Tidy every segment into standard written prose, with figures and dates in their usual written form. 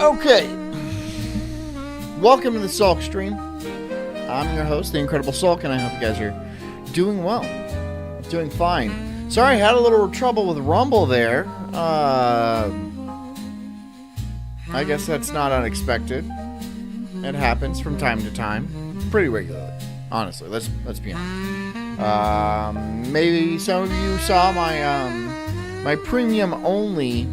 Okay. Welcome to the Sulk stream. I'm your host, the Incredible Sulk, and I hope you guys are doing well. Doing fine. Sorry, I had a little trouble with Rumble there. I guess that's not unexpected. It happens from time to time. Pretty regularly. Honestly, let's be honest. Maybe some of you saw my premium only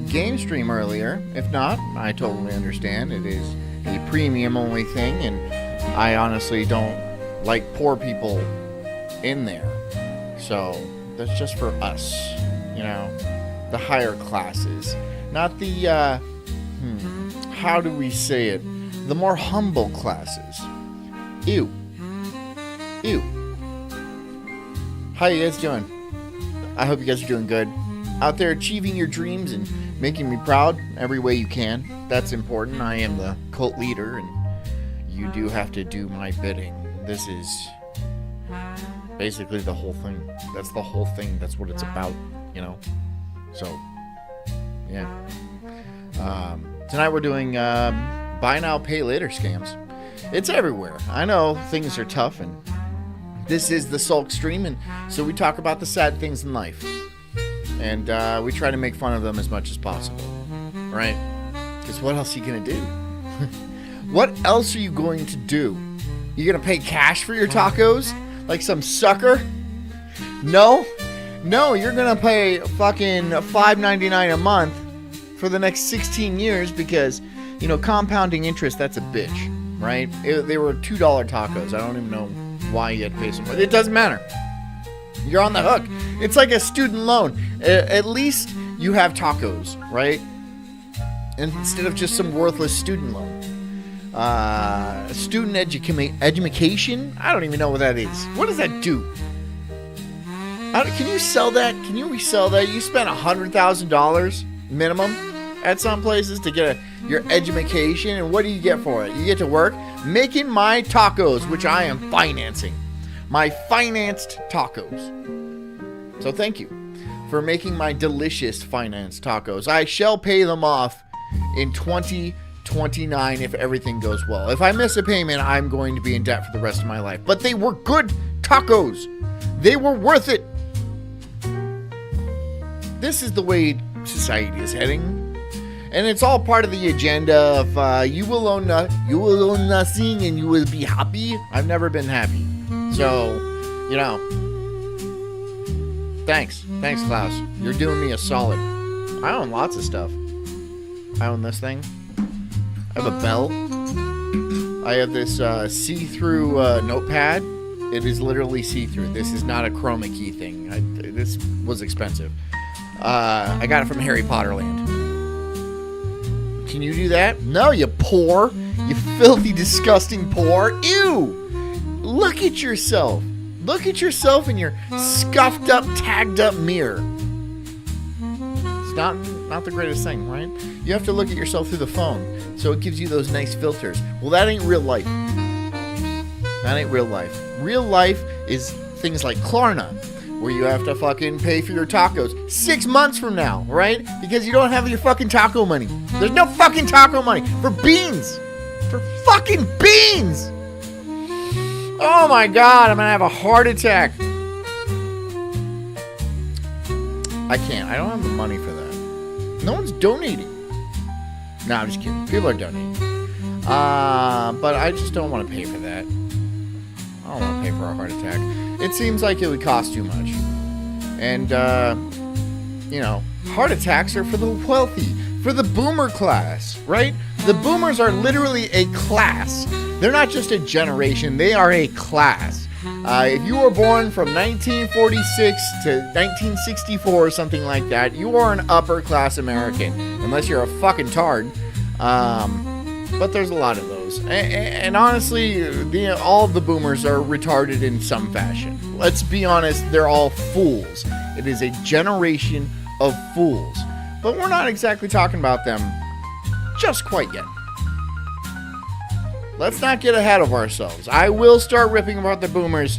game stream earlier. If not, I totally understand. It is a premium only thing, and I honestly don't like poor people in there. So that's just for us, you know, the higher classes, not the how do we say it, the more humble classes. Ew. How you guys doing? I hope you guys are doing good. Out there achieving your dreams and making me proud every way you can. That's important. I am the cult leader, and you do have to do my bidding. This is basically the whole thing. That's the whole thing. That's what it's about, you know? So, yeah. Tonight we're doing buy now, pay later scams. It's everywhere. I know things are tough, and this is the Sulk stream, and so we talk about the sad things in life. And we try to make fun of them as much as possible, right? Because what else are you going to do? What else are you going to do? You going to pay cash for your tacos? Like some sucker? No, you're going to pay fucking $5.99 a month for the next 16 years because, you know, compounding interest, that's a bitch, right? They were $2 tacos. I don't even know why you had to pay so much. It doesn't matter. You're on the hook. It's like a student loan. At least you have tacos, right? Instead of just some worthless student loan. Student education? I don't even know what that is. What does that do? Can you sell that? Can you resell that? You spent $100,000 minimum at some places to get your education, and what do you get for it? You get to work making my tacos, which I am financing. My financed tacos. So thank you for making my delicious financed tacos. I shall pay them off in 2029 if everything goes well. If I miss a payment, I'm going to be in debt for the rest of my life. But they were good tacos. They were worth it. This is the way society is heading. And it's all part of the agenda of you will own nothing and you will be happy. I've never been happy. So, you know, thanks, Klaus. You're doing me a solid. I own lots of stuff. I own this thing. I have a bell. I have this see-through notepad. It is literally see-through. This is not a chroma key thing. This was expensive. I got it from Harry Potter Land. Can you do that? No, you poor. You filthy, disgusting poor. Ew! Look at yourself. Look at yourself in your scuffed up, tagged up mirror. It's not the greatest thing, right? You have to look at yourself through the phone, so it gives you those nice filters. Well, that ain't real life. That ain't real life. Real life is things like Klarna, where you have to fucking pay for your tacos 6 months from now, right? Because you don't have your fucking taco money. There's no fucking taco money for beans. For fucking beans. Oh my god, I'm gonna have a heart attack. I can't. I don't have the money for that. No one's donating. No, I'm just kidding. People are donating. But I just don't want to pay for that. I don't want to pay for a heart attack. It seems like it would cost too much. And, you know, heart attacks are for the wealthy, for the boomer class, right? The boomers are literally a class. They're not just a generation, they are a class. If you were born from 1946 to 1964 or something like that, you are an upper class American. Unless you're a fucking tard. But there's a lot of those. And honestly, all of the boomers are retarded in some fashion. Let's be honest, they're all fools. It is a generation of fools. But we're not exactly talking about them just quite yet. Let's not get ahead of ourselves. I will start ripping about the boomers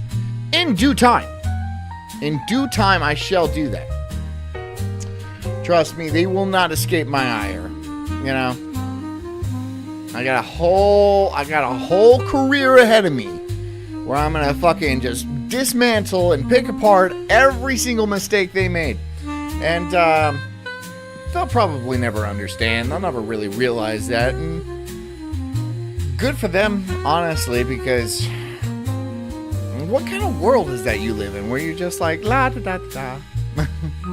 in due time. In due time, I shall do that. Trust me, they will not escape my ire. You know, I got a whole career ahead of me where I'm gonna fucking just dismantle and pick apart every single mistake they made. And they'll probably never understand. They'll never really realize that. And good for them, honestly, because what kind of world is that you live in where you're just like, la da da da?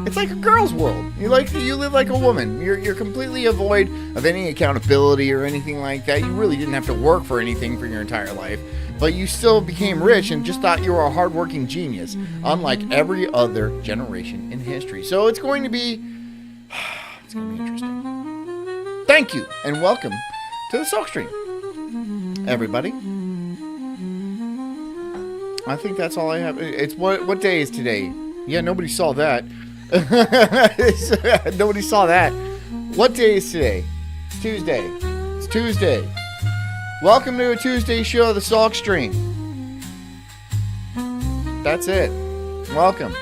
It's like a girl's world. You live like a woman. You're completely devoid of any accountability or anything like that. You really didn't have to work for anything for your entire life, but you still became rich and just thought you were a hardworking genius, unlike every other generation in history. So it's going to be interesting. Thank you and welcome to the Sulk Stream, everybody. I think that's all I have. It's what day is today? Yeah, nobody saw that. Nobody saw that. What day is today? It's Tuesday. It's Tuesday. Welcome to a Tuesday show of the Sulk Stream. That's it. Welcome.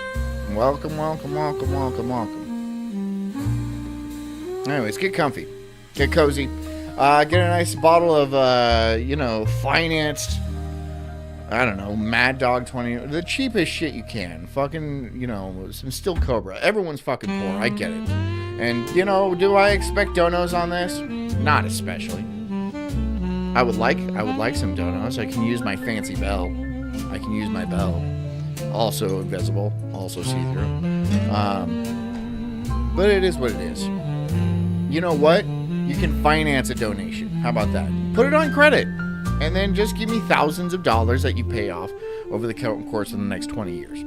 Welcome, welcome, welcome, welcome, welcome. Anyways, get comfy. Get cozy. Get a nice bottle of, financed, I don't know, Mad Dog 20, the cheapest shit you can. Fucking, some Still Cobra. Everyone's fucking poor. I get it. And, do I expect donos on this? Not especially. I would like some donos. I can use my fancy bell. I can use my bell. Also invisible. Also see-through. But it is what it is. You know what? You can finance a donation. How about that? Put it on credit. And then just give me thousands of dollars that you pay off over the course of the next 20 years.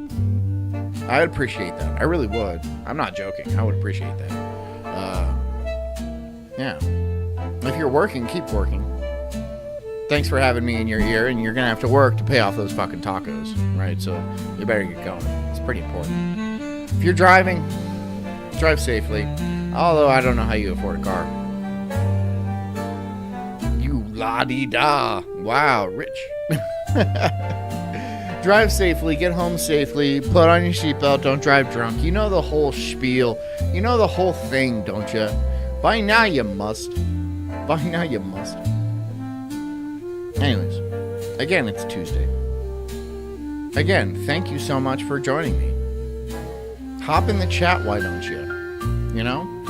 I would appreciate that. I really would. I'm not joking. I would appreciate that. Yeah. If you're working, keep working. Thanks for having me in your ear, and you're going to have to work to pay off those fucking tacos, right? So you better get going. It's pretty important. If you're driving, drive safely. Although I don't know how you afford a car. La-dee-da. Wow, rich. Drive safely, get home safely, put on your seatbelt, don't drive drunk. You know the whole spiel. You know the whole thing, don't you? By now you must. By now you must. Anyways, again, it's Tuesday. Again, thank you so much for joining me. Hop in the chat, why don't you?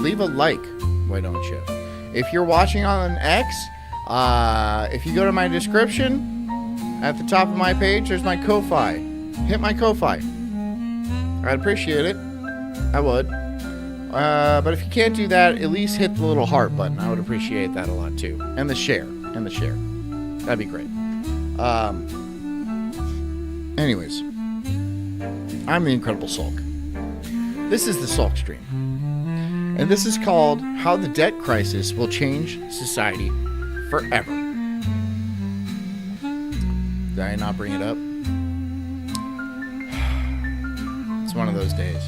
Leave a like, why don't you? If you're watching on X, if you go to my description, at the top of my page, there's my Ko-Fi. Hit my Ko-Fi. I'd appreciate it. I would. But if you can't do that, at least hit the little heart button. I would appreciate that a lot too. And the share. That'd be great. Anyways, I'm the Incredible Sulk. This is the Sulk Stream. And this is called How the Debt Crisis Will Change Society Forever. Did I not bring it up? It's one of those days.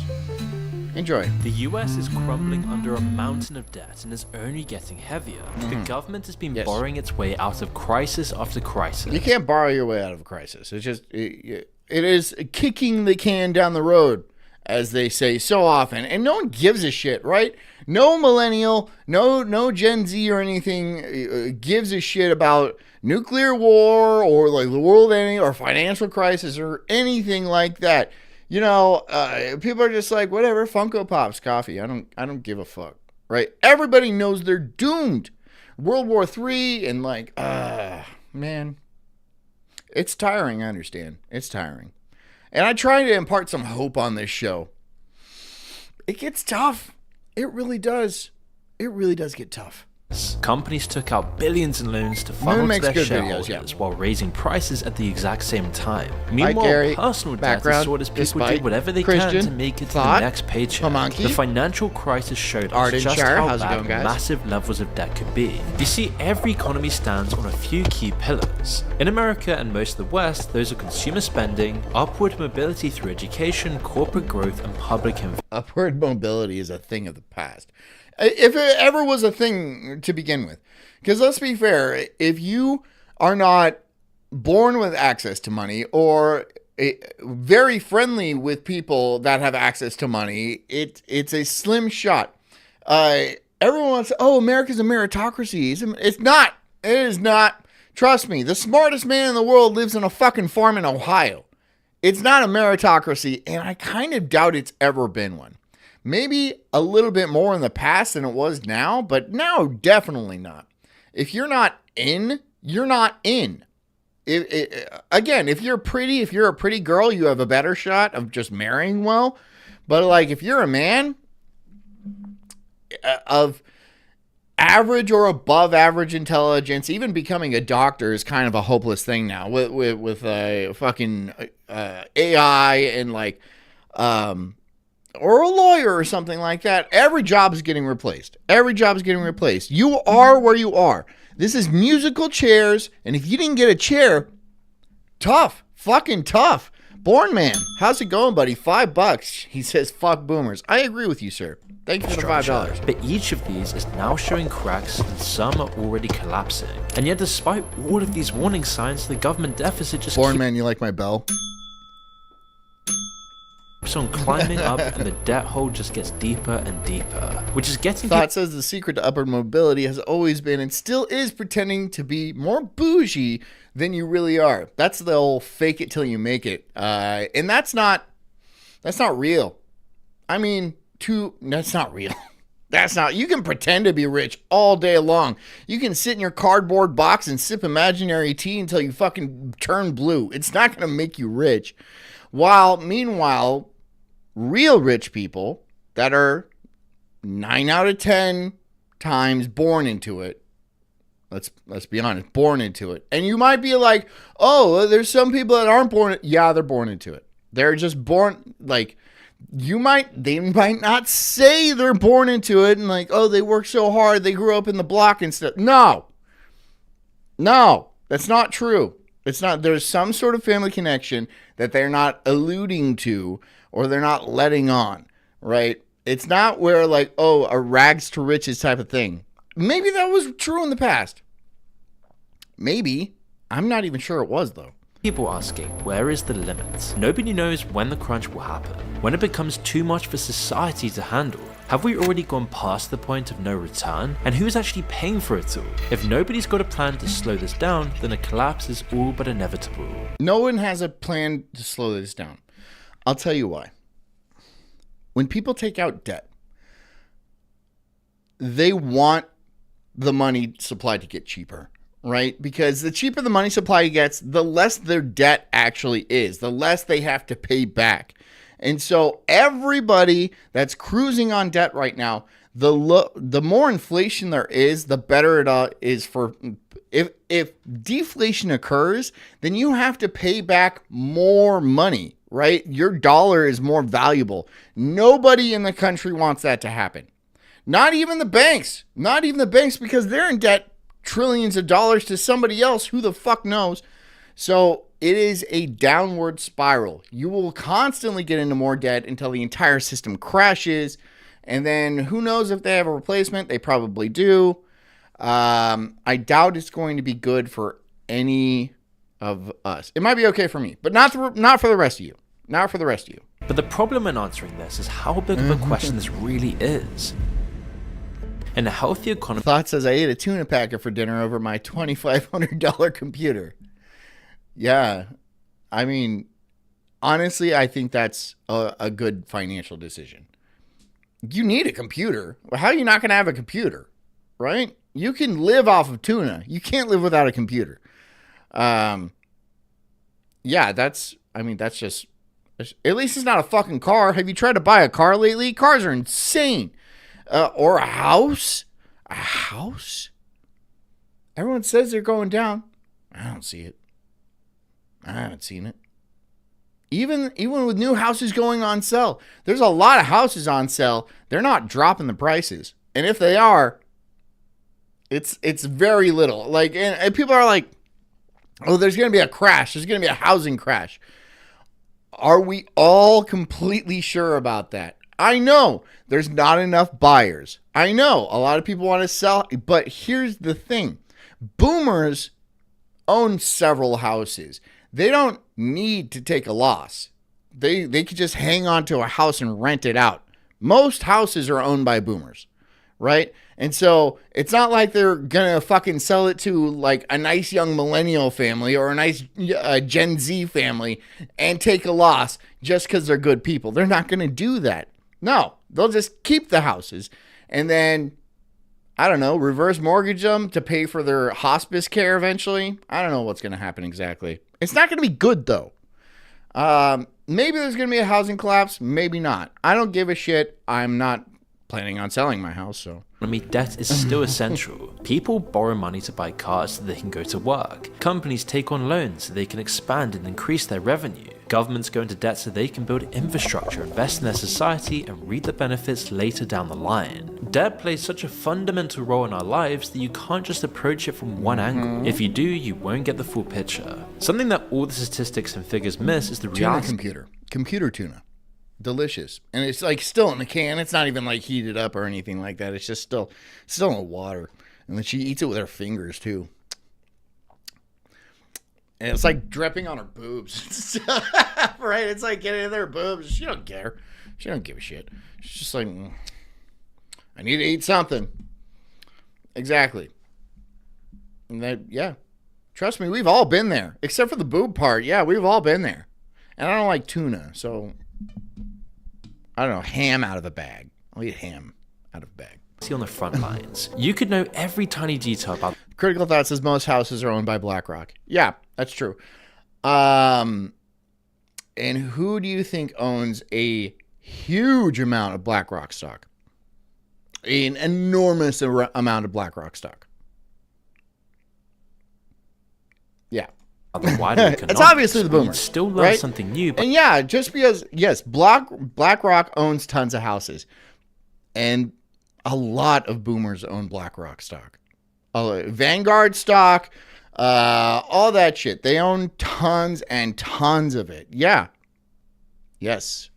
Enjoy. The US is crumbling under a mountain of debt and is only getting heavier. The government has been borrowing its way out of crisis after crisis. You can't borrow your way out of a crisis. It's just, it is kicking the can down the road, as they say so often. And no one gives a shit, right? No millennial, no Gen Z or anything gives a shit about nuclear war or like the world ending or financial crisis or anything like that. People are just like, whatever, Funko Pops, coffee. I don't give a fuck, right? Everybody knows they're doomed. World War III and man, it's tiring. I understand. It's tiring. And I try to impart some hope on this show. It gets tough. It really does. It really does get tough. Companies took out billions in loans to funnel to their shareholders while raising prices at the exact same time. Meanwhile, personal debt is sought as people do whatever they can to make it to the next paycheck. The financial crisis showed us just how bad massive levels of debt could be. You see, every economy stands on a few key pillars. In America and most of the West, those are consumer spending, upward mobility through education, corporate growth, and public investment. Upward mobility is a thing of the past. If it ever was a thing to begin with. Because let's be fair, if you are not born with access to money or very friendly with people that have access to money, it's a slim shot. Everyone wants, oh, America's a meritocracy. It's not. It is not. Trust me, the smartest man in the world lives on a fucking farm in Ohio. It's not a meritocracy, and I kind of doubt it's ever been one. Maybe a little bit more in the past than it was now, but now definitely not. If you're not in, you're not in. Again, if you're a pretty girl, you have a better shot of just marrying well. But like, if you're a man of average or above average intelligence, even becoming a doctor is kind of a hopeless thing now with fucking AI and like, or a lawyer or something like that. Every job is getting replaced. You are where you are. This is musical chairs, and if you didn't get a chair, tough, fucking tough. Born Man, how's it going, buddy? $5. He says, fuck boomers. I agree with you, sir. Thank you for the $5. But each of these is now showing cracks, and some are already collapsing. And yet, despite all of these warning signs, the government deficit just Born Man, you like my bell? keeps on climbing up, and the debt hole just gets deeper and deeper, which is getting... Thought says the secret to upward mobility has always been and still is pretending to be more bougie than you really are. That's the old fake it till you make it. And that's not real. I mean, that's not real. That's not, you can pretend to be rich all day long. You can sit in your cardboard box and sip imaginary tea until you fucking turn blue. It's not going to make you rich. Meanwhile, real rich people that are 9 out of 10 times born into it. Let's be honest, born into it. And you might be like, oh, there's some people that aren't born. Yeah, they're born into it. They're just born, like, they might not say they're born into it and like, oh, they work so hard, they grew up in the block and stuff. No, that's not true. It's not. There's some sort of family connection that they're not alluding to or they're not letting on, right? It's not where like, oh, a rags to riches type of thing. Maybe that was true in the past. Maybe. I'm not even sure it was, though. People asking, where is the limit? Nobody knows when the crunch will happen, when it becomes too much for society to handle. Have we already gone past the point of no return? And who's actually paying for it all? If nobody's got a plan to slow this down, then a collapse is all but inevitable. No one has a plan to slow this down. I'll tell you why. When people take out debt, they want the money supply to get cheaper. Right? Because the cheaper the money supply gets, the less their debt actually is, the less they have to pay back. And so everybody that's cruising on debt right now, the more inflation there is, the better it is for, if deflation occurs, then you have to pay back more money, right? Your dollar is more valuable. Nobody in the country wants that to happen. Not even the banks, because they're in debt trillions of dollars to somebody else. Who the fuck knows? So it is a downward spiral. You will constantly get into more debt until the entire system crashes. And then who knows if they have a replacement? They probably do. I doubt it's going to be good for any of us. It might be okay for me, but not for the rest of you. Not for the rest of you. But the problem in answering this is how big of a question this really is. In a healthy economy... Thought says, I ate a tuna packet for dinner over my $2,500 computer. Yeah. I mean, honestly, I think that's a good financial decision. You need a computer. How are you not going to have a computer? Right? You can live off of tuna. You can't live without a computer. Yeah, that's just... At least it's not a fucking car. Have you tried to buy a car lately? Cars are insane. Or a house? A house? Everyone says they're going down. I don't see it. I haven't seen it. Even with new houses going on sale, there's a lot of houses on sale. They're not dropping the prices. And if they are, it's very little. Like, and people are like, oh, there's going to be a crash. There's going to be a housing crash. Are we all completely sure about that? I know there's not enough buyers. I know a lot of people want to sell, but here's the thing. Boomers own several houses. They don't need to take a loss. They could just hang on to a house and rent it out. Most houses are owned by boomers, right? And so it's not like they're going to fucking sell it to like a nice young millennial family or a nice Gen Z family and take a loss just because they're good people. They're not going to do that. No, they'll just keep the houses and then, I don't know, reverse mortgage them to pay for their hospice care eventually. I don't know what's going to happen exactly. It's not going to be good, though. Maybe there's going to be a housing collapse. Maybe not. I don't give a shit. I'm not planning on selling my house, so. I mean, debt is still essential. People borrow money to buy cars so they can go to work. Companies take on loans so they can expand and increase their revenue. Governments go into debt so they can build infrastructure, invest in their society, and reap the benefits later down the line. Debt plays such a fundamental role in our lives that you can't just approach it from one angle. If you do, you won't get the full picture. Something that all the statistics and figures miss is the reality. Computer tuna. Delicious. And it's like still in the can. It's not even like heated up or anything like that. It's just still in the water. And then she eats it with her fingers too. And it's like dripping on her boobs. Right? It's like getting in their boobs. She don't care. She don't give a shit. She's just like, I need to eat something. Exactly. And that, yeah. Trust me, we've all been there. Except for the boob part. Yeah, we've all been there. And I don't like tuna, so I don't know, ham out of a bag. I'll eat ham out of a bag. On the front lines. You could know every tiny detail about. Critical Thought says most houses are owned by BlackRock. Yeah, that's true. And who do you think owns a huge amount of BlackRock stock? An enormous amount of BlackRock stock. Yeah. It's obviously the boomers. Still learn right? something new. But and yeah, just because, yes, BlackRock owns tons of houses. And a lot of boomers own BlackRock stock. Vanguard stock, all that shit. They own tons and tons of it. Yeah. Yes.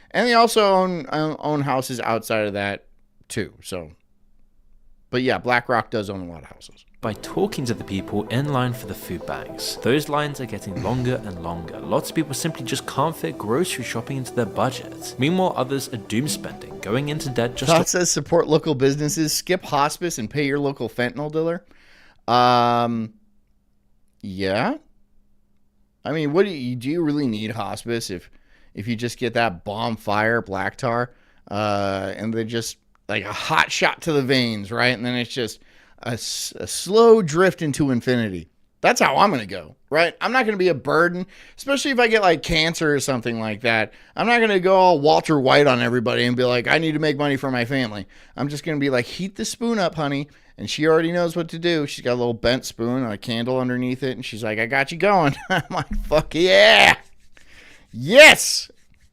And they also own houses outside of that too. So, but yeah, BlackRock does own a lot of houses. By talking to the people in line for the food banks. Those lines are getting longer and longer. Lots of people simply just can't fit grocery shopping into their budget. Meanwhile, others are doom spending, going into debt just Todd says support local businesses, skip hospice, and pay your local fentanyl dealer. Yeah. I mean, do you really need hospice if you just get that bonfire black tar, and they just like a hot shot to the veins, right? And then it's just a slow drift into infinity. That's how I'm going to go, right? I'm not going to be a burden, especially if I get like cancer or something like that. I'm not going to go all Walter White on everybody and be like, I need to make money for my family. I'm just going to be like, heat the spoon up, honey. And she already knows what to do. She's got a little bent spoon and a candle underneath it. And she's like, I got you going. I'm like, fuck yeah. Yes.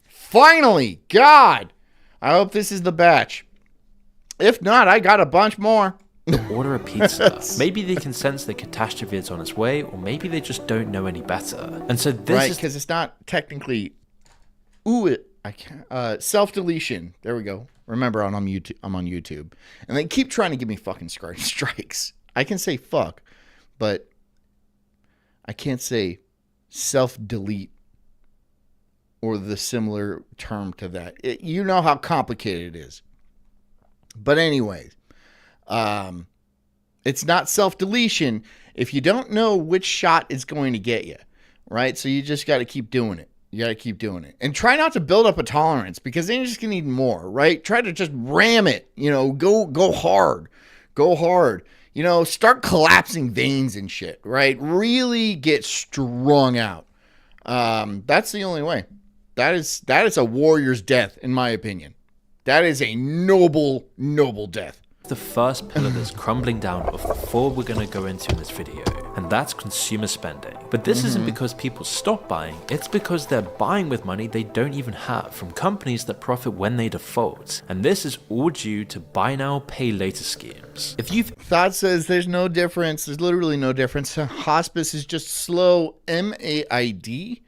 Finally. God. I hope this is the batch. If not, I got a bunch more. Order a pizza. Maybe they can sense the catastrophe is on its way, or maybe they just don't know any better. And so this is because it's not technically. I can't. Self-deletion. There we go. Remember, I'm on YouTube, and they keep trying to give me fucking strikes. I can say fuck, but I can't say self-delete or the similar term to that. You know how complicated it is. But anyways. It's not self-deletion if you don't know which shot is going to get you, right? So you just got to keep doing it. You got to keep doing it. And try not to build up a tolerance because then you're just going to need more, right? Try to just ram it, go hard. Go hard. Start collapsing veins and shit, right? Really get strung out. That's the only way. That is a warrior's death, in my opinion. That is a noble, noble death. The first pillar that's crumbling down of the four we're going to go into in this video, and that's consumer spending. But this isn't because people stop buying, it's because they're buying with money they don't even have from companies that profit when they default. And this is all due to buy now, pay later schemes. Thought says there's no difference, there's literally no difference. Hospice is just slow, MAID.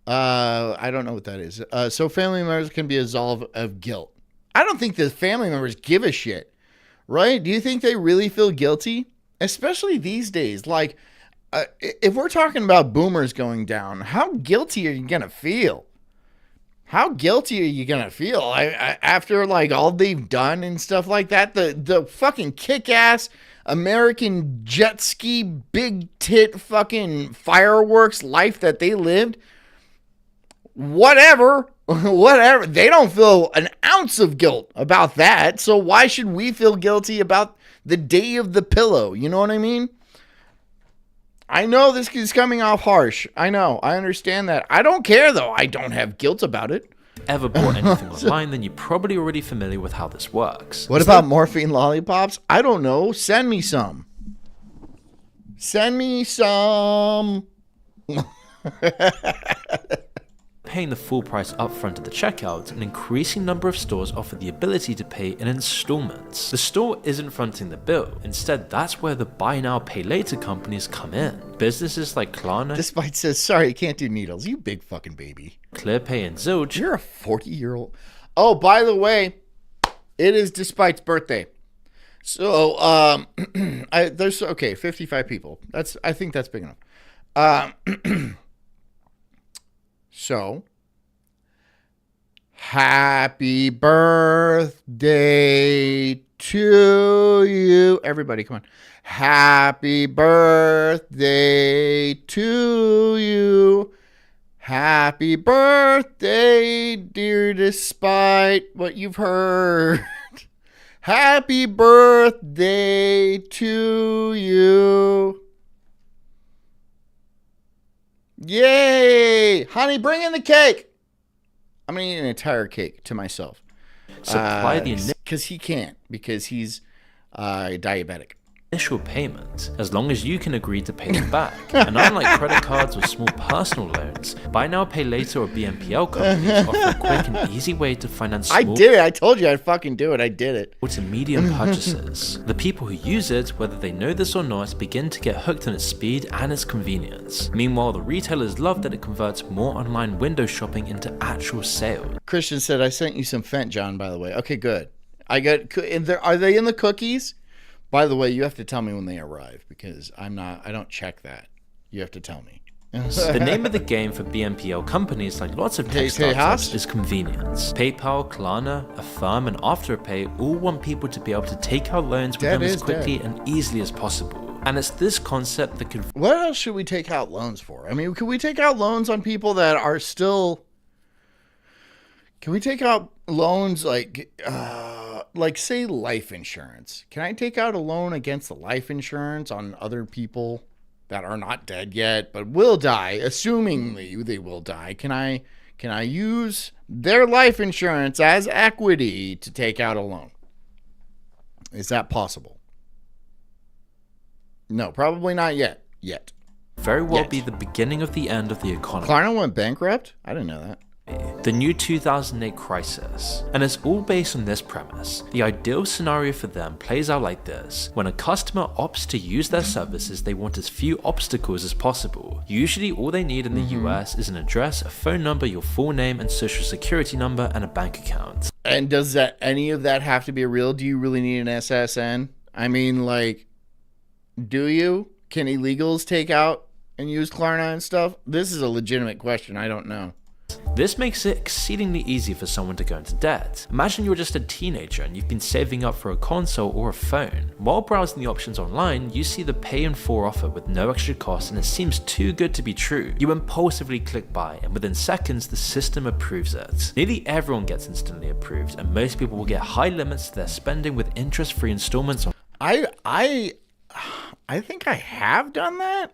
I don't know what that is. So family members can be absolved of guilt. I don't think the family members give a shit. Right? Do you think they really feel guilty? Especially these days. Like, if we're talking about boomers going down, how guilty are you going to feel? How guilty are you gonna feel? After like all they've done and stuff like that, the fucking kick-ass American jet ski big tit fucking fireworks life that they lived. Whatever. They don't feel an ounce of guilt about that. So why should we feel guilty about the day of the pillow? You know what I mean? I know this is coming off harsh. I know. I understand that. I don't care, though. I don't have guilt about it. Ever bought anything online, then you're probably already familiar with how this works. What about morphine lollipops? I don't know. Send me some. Send me some. Paying the full price upfront at the checkout, an increasing number of stores offer the ability to pay in installments. The store isn't fronting the bill. Instead, that's where the buy now, pay later companies come in. Businesses like Klarna, Despite says, sorry, you can't do needles. You big fucking baby. ClearPay, and Zilch. You're a 40-year-old. Oh, by the way, it is Despite's birthday. So, there's 55 people. I think that's big enough. So, happy birthday to you. Everybody, come on. Happy birthday to you. Happy birthday, dear, despite what you've heard. Happy birthday to you. Yay! Honey, bring in the cake. I'm going to eat an entire cake to myself. Supply the because he can't, because he's diabetic. Initial payment, as long as you can agree to pay them back. And unlike credit cards or small personal loans, buy now, pay later or BNPL companies offer a quick and easy way to finance small. I did it. I told you I'd fucking do it. I did it. To medium purchases. The people who use it, whether they know this or not, begin to get hooked on its speed and its convenience. Meanwhile, the retailers love that it converts more online window shopping into actual sales. Christian said, I sent you some Fent, John, by the way. Okay, good. Are they in the cookies? By the way, you have to tell me when they arrive because I don't check that. You have to tell me. The name of the game for BNPL companies like lots of tech startups is convenience. PayPal, Klarna, Affirm, and Afterpay all want people to be able to take out loans with them as quickly and easily as possible. And it's this concept that could... What else should we take out loans for? I mean, could we take out loans on people that are still... Can we take out loans like say life insurance? Can I take out a loan against the life insurance on other people that are not dead yet but will die? Assumingly they will die. Can I use their life insurance as equity to take out a loan? Is that possible? No, probably not yet. Very well be the beginning of the end of the economy. Klarna went bankrupt? I didn't know that. The new 2008 crisis. And it's all based on this premise. The ideal scenario for them plays out like this. When a customer opts to use their services, they want as few obstacles as possible. Usually all they need in the US is an address, a phone number, your full name and social security number, and a bank account. And does any of that have to be real? Do you really need an SSN? I mean, like, do you? Can illegals take out and use Klarna and stuff? This is a legitimate question. I don't know. This makes it exceedingly easy for someone to go into debt. Imagine you're just a teenager and you've been saving up for a console or a phone. While browsing the options online, you see the pay in 4 offer with no extra cost and it seems too good to be true. You impulsively click buy and within seconds the system approves it. Nearly everyone gets instantly approved and most people will get high limits to their spending with interest-free installments on... I think I have done that,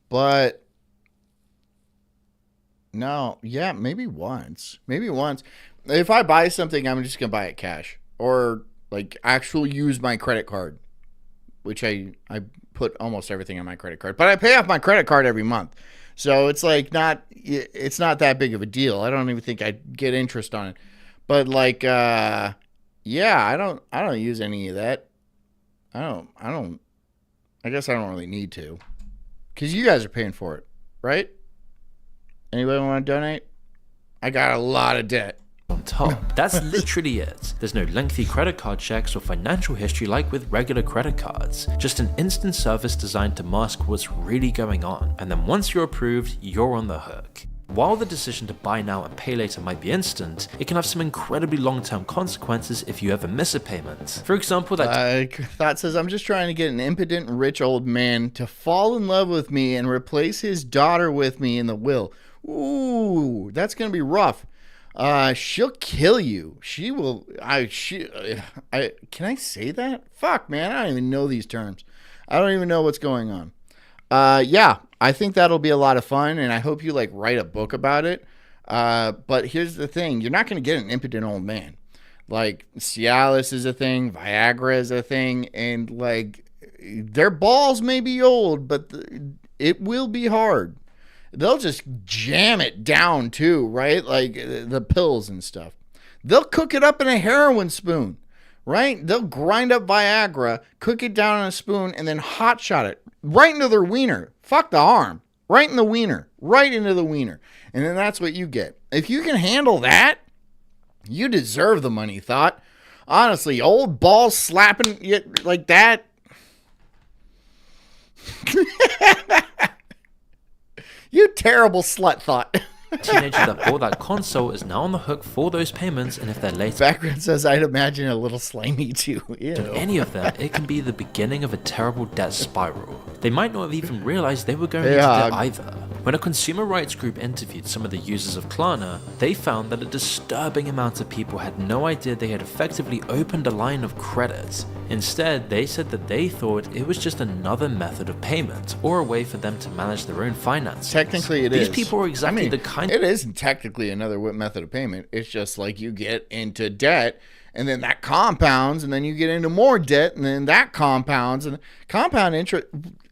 but... No, yeah, maybe once. If I buy something, I'm just going to buy it cash. Or, like, actually use my credit card. Which I put almost everything on my credit card. But I pay off my credit card every month. So, it's, like, it's not that big of a deal. I don't even think I'd get interest on it. But, like, yeah, I don't use any of that. I guess I don't really need to. Because you guys are paying for it, right? Anybody want to donate? I got a lot of debt. On top. That's literally it. There's no lengthy credit card checks or financial history like with regular credit cards. Just an instant service designed to mask what's really going on. And then once you're approved, you're on the hook. While the decision to buy now and pay later might be instant, it can have some incredibly long-term consequences if you ever miss a payment. For example, Thought says, I'm just trying to get an impotent rich old man to fall in love with me and replace his daughter with me in the will. Ooh, that's going to be rough. She'll kill you. She will. Can I say that? Fuck, man. I don't even know these terms. I don't even know what's going on. Yeah, I think that'll be a lot of fun, and I hope you write a book about it. But here's the thing: you're not going to get an impotent old man. Cialis is a thing, Viagra is a thing, and their balls may be old, but it will be hard. They'll just jam it down too, right? The pills and stuff. They'll cook it up in a heroin spoon, right? They'll grind up Viagra, cook it down on a spoon, and then hot shot it right into their wiener. Fuck the arm. Right in the wiener. Right into the wiener. And then that's what you get. If you can handle that, you deserve the money, Thought. Honestly, old balls slapping you like that. You terrible slut, Thought. A teenager that bought that console is now on the hook for those payments, and if they're late... Background says, I'd imagine a little slimy too. Ew. To any of them, it can be the beginning of a terrible debt spiral. They might not have even realized they were going into debt either. When a consumer rights group interviewed some of the users of Klarna, they found that a disturbing amount of people had no idea they had effectively opened a line of credit. Instead, they said that they thought it was just another method of payment, or a way for them to manage their own finances. Technically, These people are exactly the kind... It isn't technically another method of payment. It's just you get into debt, and then that compounds, and then you get into more debt, and then that compounds. And compound interest,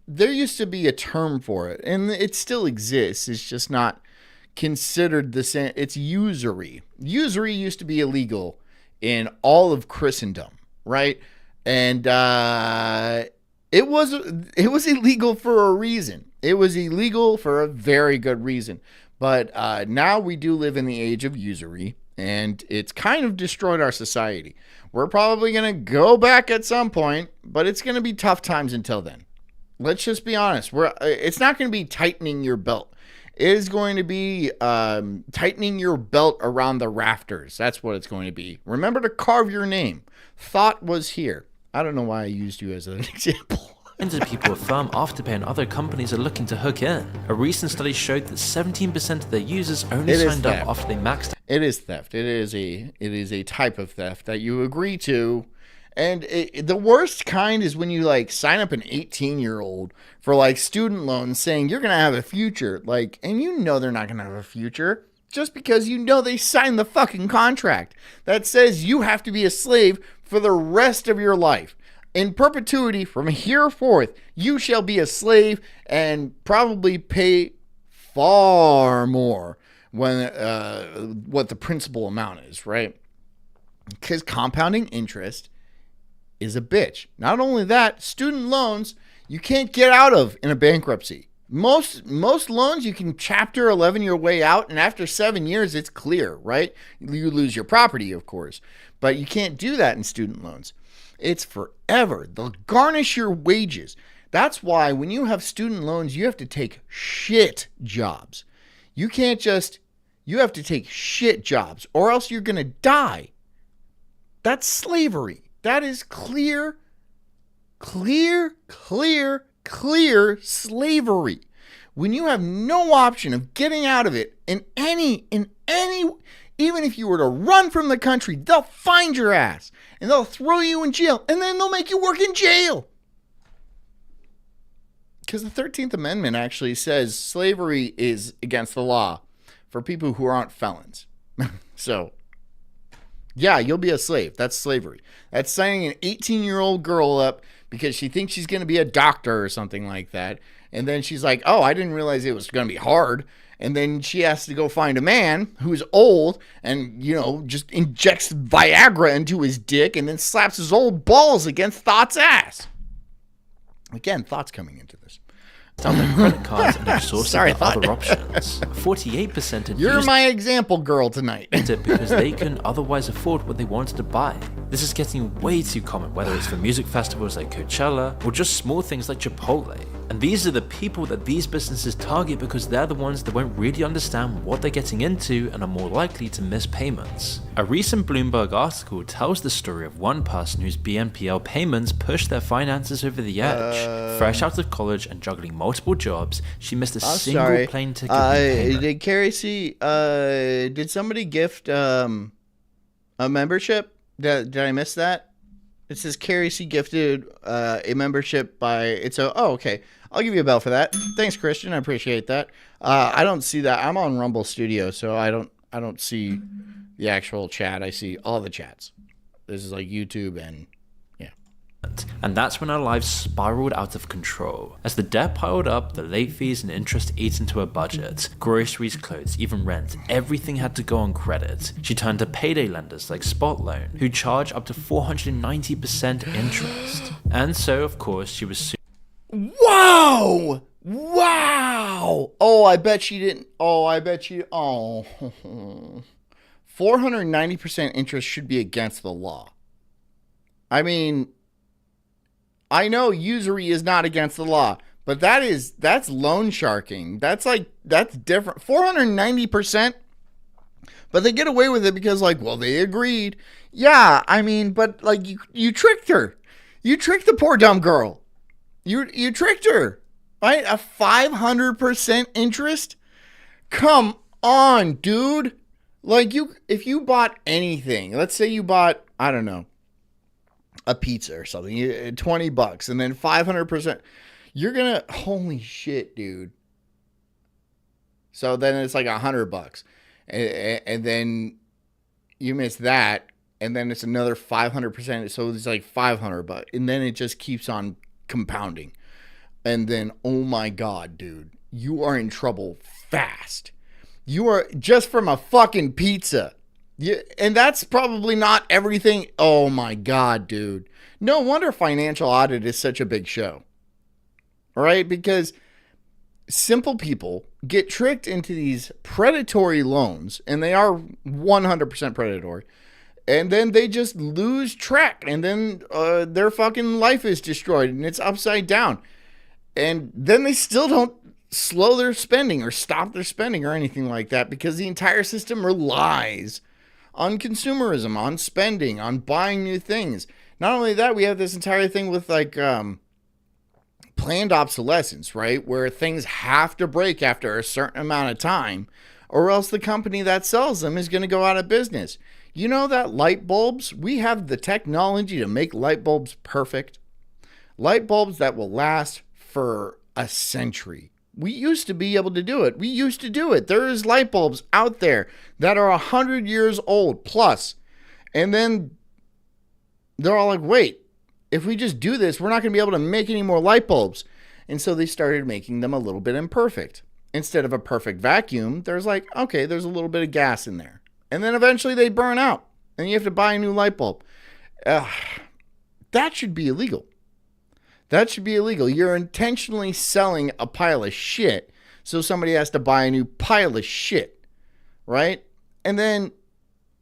there used to be a term for it, and it still exists. It's just not considered the same. It's usury. Usury used to be illegal in all of Christendom, right? And it was illegal for a reason. It was illegal for a very good reason. But now we do live in the age of usury, and it's kind of destroyed our society. We're probably going to go back at some point, but it's going to be tough times until then. Let's just be honest. It's not going to be tightening your belt. It is going to be tightening your belt around the rafters. That's what it's going to be. Remember to carve your name. Thought was here. I don't know why I used you as an example. Of people with firm afterpay and other companies are looking to hook in. A recent study showed that 17% of their users only signed up after they maxed out. It is theft. It is a type of theft that you agree to. And the worst kind is when you sign up an 18-year-old for student loans saying you're going to have a future. And you know they're not going to have a future just because you know they signed the fucking contract that says you have to be a slave for the rest of your life. In perpetuity, from here forth, you shall be a slave and probably pay far more when what the principal amount is, right? Because compounding interest is a bitch. Not only that, student loans you can't get out of in a bankruptcy. Most loans you can Chapter 11 your way out, and after 7 years it's clear, right? You lose your property, of course, but you can't do that in student loans. It's forever. They'll garnish your wages. That's why when you have student loans, you have to take shit jobs. You have to take shit jobs or else you're going to die. That's slavery. That is clear slavery. When you have no option of getting out of it in any, even if you were to run from the country, they'll find your ass and they'll throw you in jail and then they'll make you work in jail. Because the 13th Amendment actually says slavery is against the law for people who aren't felons. So, yeah, you'll be a slave. That's slavery. That's signing an 18-year-old girl up because she thinks she's going to be a doctor or something like that. And then she's like, oh, I didn't realize it was going to be hard. And then she has to go find a man who's old and, just injects Viagra into his dick and then slaps his old balls against Thought's ass. Again, Thought's coming into this. Down their credit cards and exhausting other options. 48% had You're my example girl tonight. it because they couldn't otherwise afford what they wanted to buy. This is getting way too common, whether it's for music festivals like Coachella or just small things like Chipotle. And these are the people that these businesses target because they're the ones that won't really understand what they're getting into and are more likely to miss payments. A recent Bloomberg article tells the story of one person whose BNPL payments pushed their finances over the edge. Fresh out of college and juggling multiple jobs, she missed a single plane ticket payment. Did Carrie see, did somebody gift a membership? Did I miss that? It says Carrie C gifted a membership by okay. I'll give you a bell for that. Thanks, Christian. I appreciate that. I don't see that. I'm on Rumble Studio, so I don't see the actual chat. I see all the chats. This is like YouTube and yeah. And that's when our lives spiraled out of control. As the debt piled up, the late fees and interest ate into her budget. Groceries, clothes, even rent, everything had to go on credit. She turned to payday lenders like Spot Loan, who charge up to 490% interest. And so, of course, she was sued. Wow! Wow! Oh, I bet she didn't. Oh, I bet she. Oh. 490% interest should be against the law. I mean, I know usury is not against the law, but that's loan sharking. That's different. 490%, but they get away with it because they agreed. Yeah, I mean, but you tricked her. You tricked the poor dumb girl. You tricked her, right? A 500% interest? Come on, dude. If you bought anything, let's say you bought, I don't know, a pizza or something, $20, and then 500%, you're gonna, holy shit, dude. So then it's like $100, and then you miss that, and then it's another 500%, so it's like $500, and then it just keeps on compounding. And then, oh my God, dude, you are in trouble fast. You are just from a fucking pizza. And that's probably not everything. Oh my God, dude. No wonder financial audit is such a big show. All right? Because simple people get tricked into these predatory loans, and they are 100% predatory. And then they just lose track, and then their fucking life is destroyed, and it's upside down. And then they still don't slow their spending or stop their spending or anything like that because the entire system relies on consumerism, on spending, on buying new things. Not only that, we have this entire thing with planned obsolescence, right? Where things have to break after a certain amount of time, or else the company that sells them is going to go out of business. You know that light bulbs, we have the technology to make light bulbs perfect. Light bulbs that will last for a century. We used to be able to do it. There is light bulbs out there that are 100 years old plus. And then they're all like, wait, if we just do this, we're not going to be able to make any more light bulbs. And so they started making them a little bit imperfect. Instead of a perfect vacuum, there's a little bit of gas in there. And then eventually they burn out. And you have to buy a new light bulb. That should be illegal. You're intentionally selling a pile of shit so somebody has to buy a new pile of shit, right? And then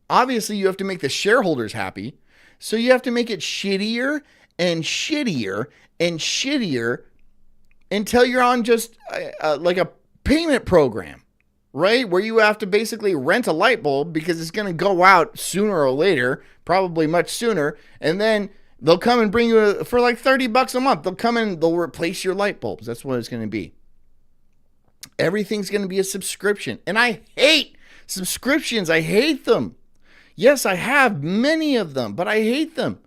obviously you have to make the shareholders happy. So you have to make it shittier and shittier and shittier until you're on just like a payment program, right? Where you have to basically rent a light bulb because it's going to go out sooner or later, probably much sooner. And then they'll come and bring you for like $30 a month. They'll come and they'll replace your light bulbs. That's what it's going to be. Everything's going to be a subscription. And I hate subscriptions. I hate them. Yes, I have many of them, but I hate them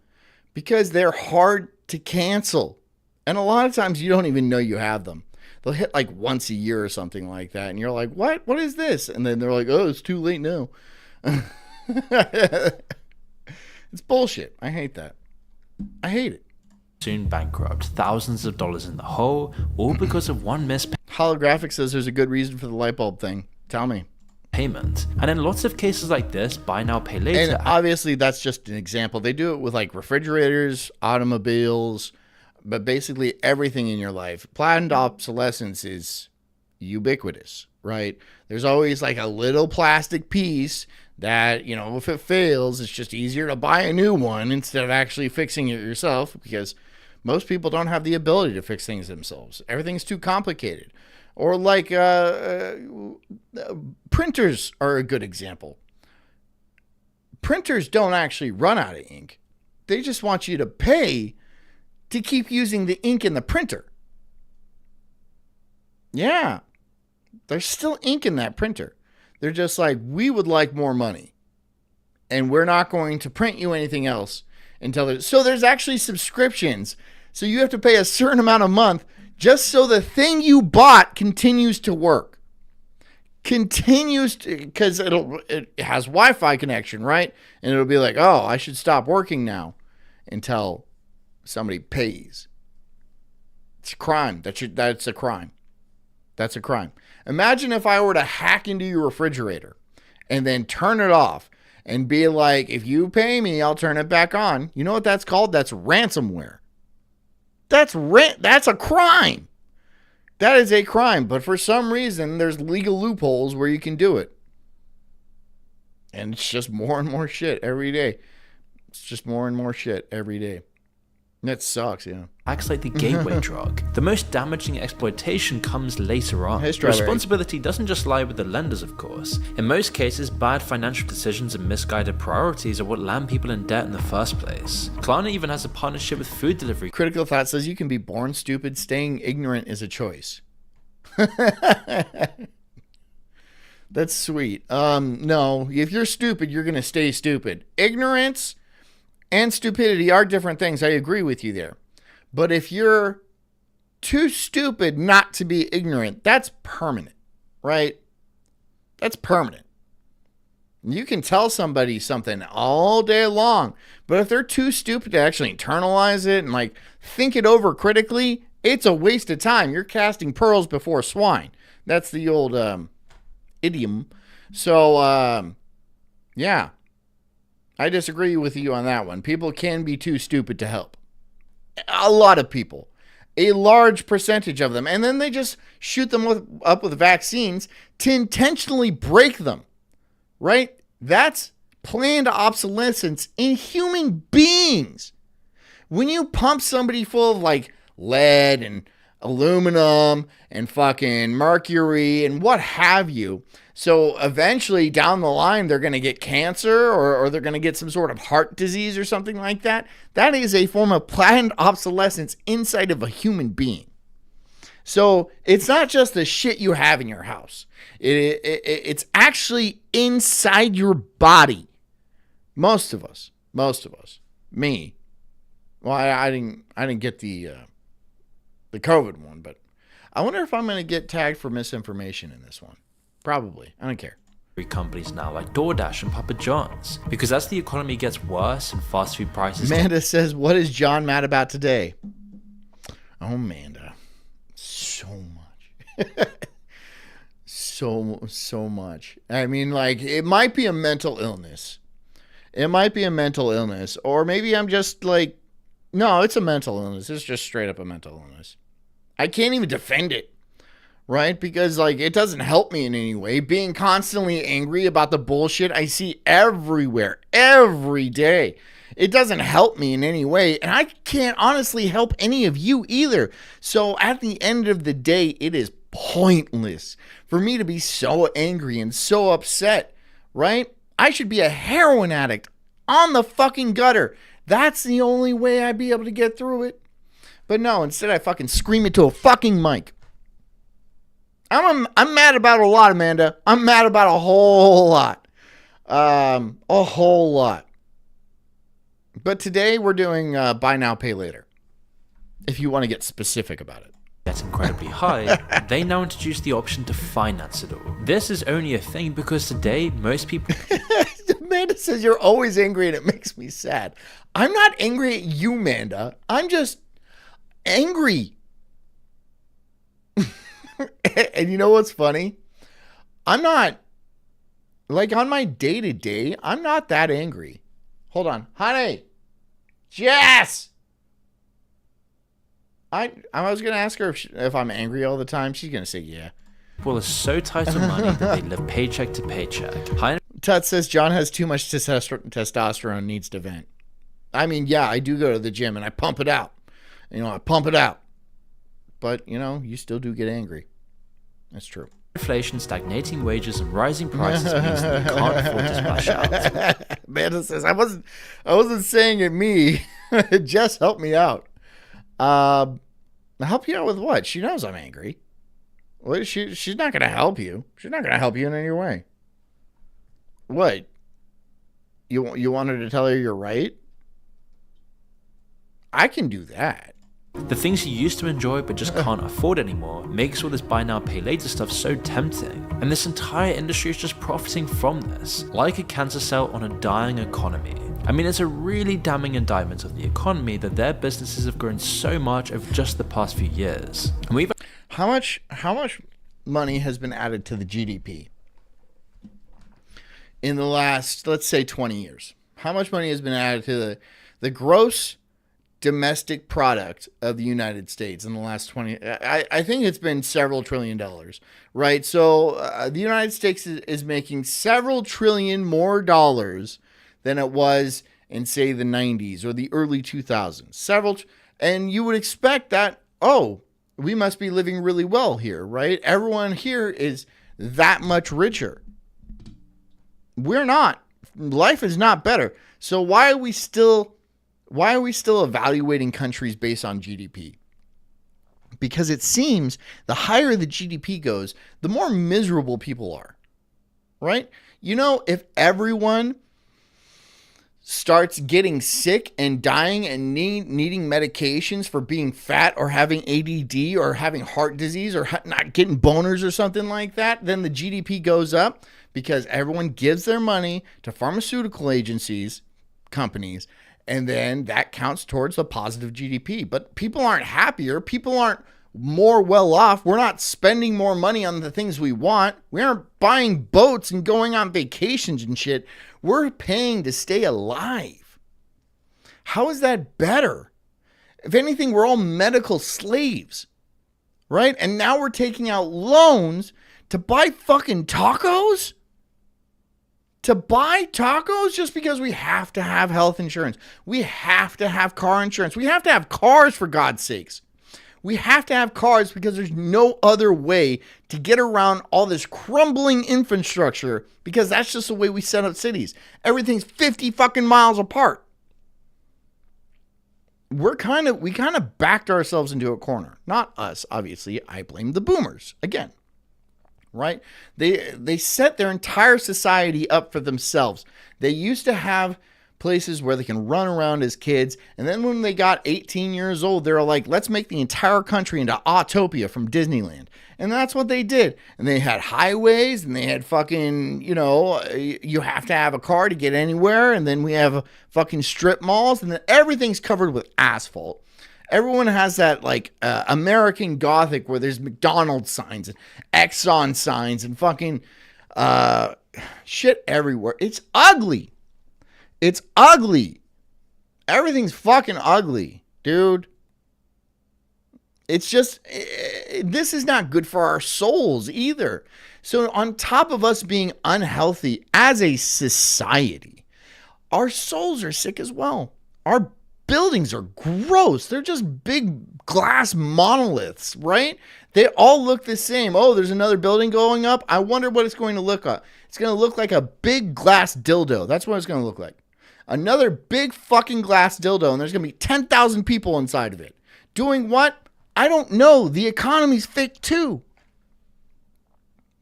because they're hard to cancel. And a lot of times you don't even know you have them. They'll hit like once a year or something like that. And you're like, what? What is this? And then they're like, oh, it's too late now. It's bullshit. I hate that. I hate it. Soon bankrupt, thousands of dollars in the hole, all because of one missed Holographic says there's a good reason for the light bulb thing. Tell me. Payment. And in lots of cases like this, buy now, pay later. And obviously that's just an example. They do it with like refrigerators, automobiles, but basically everything in your life. Planned obsolescence is ubiquitous. right? There's always like a little plastic piece that, you know, if it fails, it's just easier to buy a new one instead of actually fixing it yourself, because most people don't have the ability to fix things themselves. Everything's too complicated. Or like printers are a good example. Printers don't actually run out of ink. They just want you to pay to keep using the ink in the printer. Yeah. There's still ink in that printer. They're just like, we would like more money, and we're not going to print you anything else until there's... So there's actually subscriptions. So you have to pay a certain amount a month just so the thing you bought continues to work. Continues to, because it has Wi-Fi connection, right? And it'll be like, oh, I should stop working now until somebody pays. It's a crime. That's a crime. That's a crime. Imagine if I were to hack into your refrigerator and then turn it off and be like, if you pay me, I'll turn it back on. You know what that's called? That's ransomware. That's a crime. That is a crime. But for some reason, there's legal loopholes where you can do it. And it's just more and more shit every day. It's just more and more shit every day. That sucks, yeah. Acts like the gateway drug. The most damaging exploitation comes later on. The responsibility doesn't just lie with the lenders, of course. In most cases, bad financial decisions and misguided priorities are what land people in debt in the first place. Klarna even has a partnership with food delivery. Critical Thought says you can be born stupid. Staying ignorant is a choice. That's sweet. No, if you're stupid, you're going to stay stupid. Ignorance and stupidity are different things. I agree with you there. But if you're too stupid not to be ignorant, that's permanent, right? That's permanent. You can tell somebody something all day long, but if they're too stupid to actually internalize it and like think it over critically, it's a waste of time. You're casting pearls before swine. That's the old idiom. So, yeah. I disagree with you on that one. People can be too stupid to help. A lot of people. A large percentage of them. And then they just shoot them up with vaccines to intentionally break them. Right? That's planned obsolescence in human beings. When you pump somebody full of like lead and aluminum and fucking mercury and what have you, so eventually down the line, they're going to get cancer or they're going to get some sort of heart disease or something like that. That is a form of planned obsolescence inside of a human being. So it's not just the shit you have in your house. It's actually inside your body. Most of us. Me. Well, I didn't get the COVID one, but I wonder if I'm going to get tagged for misinformation in this one. Probably. I don't care. Companies now like DoorDash and Papa John's, because as the economy gets worse and fast food prices... Amanda says, what is John mad about today? Oh, Amanda. So much. so much. I mean, like, it might be a mental illness. Or maybe I'm just like, no, it's a mental illness. It's just straight up a mental illness. I can't even defend it. Right? Because, like, it doesn't help me in any way. Being constantly angry about the bullshit I see everywhere, every day. It doesn't help me in any way. And I can't honestly help any of you either. So, at the end of the day, it is pointless for me to be so angry and so upset. Right? I should be a heroin addict on the fucking gutter. That's the only way I'd be able to get through it. But no, instead I fucking scream into a fucking mic. I'm mad about a lot, Amanda. I'm mad about a whole lot. A whole lot. But today we're doing buy now, pay later. If you want to get specific about it. That's incredibly high. They now introduce the option to finance it all. This is only a thing because today most people... Amanda says you're always angry and it makes me sad. I'm not angry at you, Amanda. I'm just angry. And you know what's funny? I'm not, like, on my day-to-day, I'm not that angry. Hold on. Honey. Jess! I was going to ask her if I'm angry all the time. She's going to say yeah. People are so tight on money that they live paycheck to paycheck. Tut says John has too much testosterone, needs to vent. I mean, yeah, I do go to the gym and I pump it out. I pump it out. But, you still do get angry. That's true. Inflation, stagnating wages, and rising prices means that you can't afford to splash out. Amanda says, I wasn't saying it me. Jess, help me out. Help you out with what? She knows I'm angry. Well, she's not going to help you. She's not going to help you in any way. What? You want her to tell her you're right? I can do that. The things you used to enjoy but just can't afford anymore makes all this buy now pay later stuff so tempting, and this entire industry is just profiting from this, like a cancer cell on a dying economy. I mean, it's a really damning indictment of the economy that their businesses have grown so much over just the past few years. And how much money has been added to the GDP in the last, let's say, 20 years? How much money has been added to the gross domestic product of the United States in the last 20? I think it's been several $1 trillion, right? So the United States is making several trillion more dollars than it was in, say, the 90s or the early 2000s. And you would expect that, we must be living really well here, right? Everyone here is that much richer. We're not. Life is not better. So why are we still evaluating countries based on GDP? Because it seems the higher the GDP goes, the more miserable people are, right? If everyone starts getting sick and dying and needing medications for being fat or having ADD or having heart disease or not getting boners or something like that, then the GDP goes up because everyone gives their money to pharmaceutical agencies, companies, and then that counts towards the positive GDP. But people aren't happier. People aren't more well off. We're not spending more money on the things we want. We aren't buying boats and going on vacations and shit. We're paying to stay alive. How is that better? If anything, we're all medical slaves, right? And now we're taking out loans to buy fucking tacos? To buy tacos just because we have to have health insurance. We have to have car insurance. We have to have cars, for God's sakes. We have to have cars because there's no other way to get around all this crumbling infrastructure, because that's just the way we set up cities. Everything's 50 fucking miles apart. We kind of backed ourselves into a corner. Not us, obviously. I blame the boomers again. Right? They set their entire society up for themselves. They used to have places where they can run around as kids, and then when they got 18 years old, they're like, let's make the entire country into Autopia from Disneyland. And that's what they did. And they had highways, and they had fucking, you have to have a car to get anywhere, and then we have fucking strip malls, and then everything's covered with asphalt. Everyone has that American Gothic where there's McDonald's signs and Exxon signs and fucking shit everywhere. It's ugly. It's ugly. Everything's fucking ugly, dude. It's just, this is not good for our souls either. So on top of us being unhealthy as a society, our souls are sick as well. Our buildings are gross. They're just big glass monoliths, right? They all look the same. Oh, there's another building going up. I wonder what it's going to look like. It's going to look like a big glass dildo. That's what it's going to look like. Another big fucking glass dildo, and there's going to be 10,000 people inside of it. Doing what? I don't know. The economy's fake too.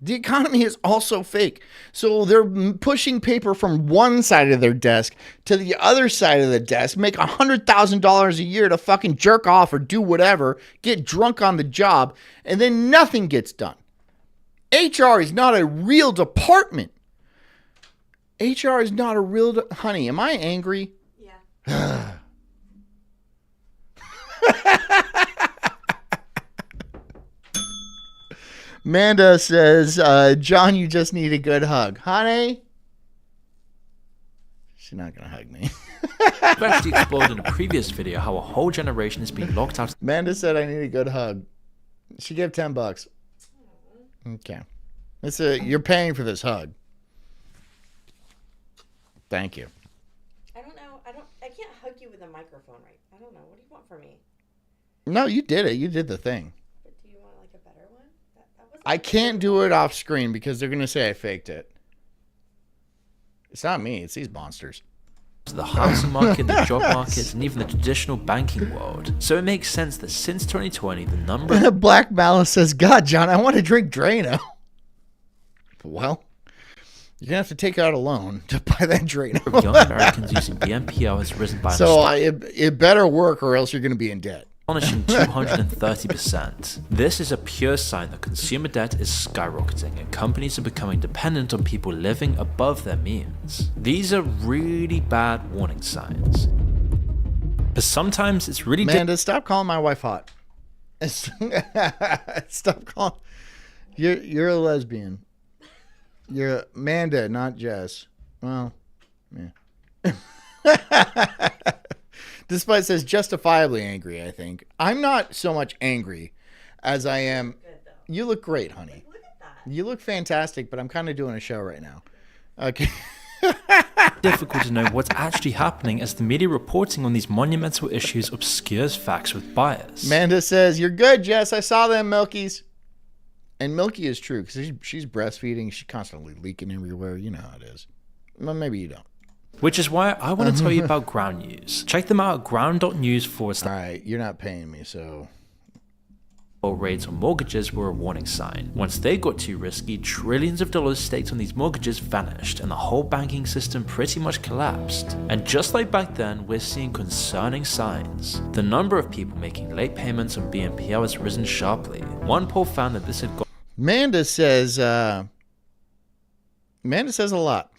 The economy is also fake. So they're pushing paper from one side of their desk to the other side of the desk, make $100,000 a year to fucking jerk off or do whatever, get drunk on the job, and then nothing gets done. HR is not a real department. HR is not a real... Honey, am I angry? Yeah. Amanda says, John, you just need a good hug. Honey? She's not going to hug me. I've actually explored in a previous video how a whole generation is being locked out. Amanda said I need a good hug. She gave $10. Okay. You're paying for this hug. Thank you. I don't know. I can't hug you with a microphone, right? I don't know. What do you want from me? No, you did it. You did the thing. But do you want like a better one? I can't do it off screen because they're going to say I faked it. It's not me. It's these monsters. The housing market, the job market, and even the traditional banking world. So it makes sense that since 2020, the number of Black Malice says, God, John, I want to drink Drano. Well, you're going to have to take out a loan to buy that Drano. young Americans using BNPL has risen by it better work or else you're going to be in debt. Astonishing 230%. This is a pure sign that consumer debt is skyrocketing and companies are becoming dependent on people living above their means. These are really bad warning signs. But sometimes it's really Amanda, stop calling my wife hot. Stop calling. You're a lesbian. You're Amanda, not Jess. Well, yeah. Despite says justifiably angry, I think. I'm not so much angry as I am. You look great, honey. Look at that. You look fantastic, but I'm kind of doing a show right now. Okay. difficult to know what's actually happening as the media reporting on these monumental issues obscures facts with bias. Amanda says, "You're good, Jess. I saw them Milkies." And Milky is true because she's breastfeeding. She's constantly leaking everywhere. You know how it is. Well, maybe you don't. Which is why I want to tell you about Ground News. Check them out at ground.news/. All right, you're not paying me, so. Rates on mortgages were a warning sign. Once they got too risky, trillions of dollars staked on these mortgages vanished and the whole banking system pretty much collapsed. And just like back then, we're seeing concerning signs. The number of people making late payments on BNPL has risen sharply. One poll found that this had got Amanda says a lot.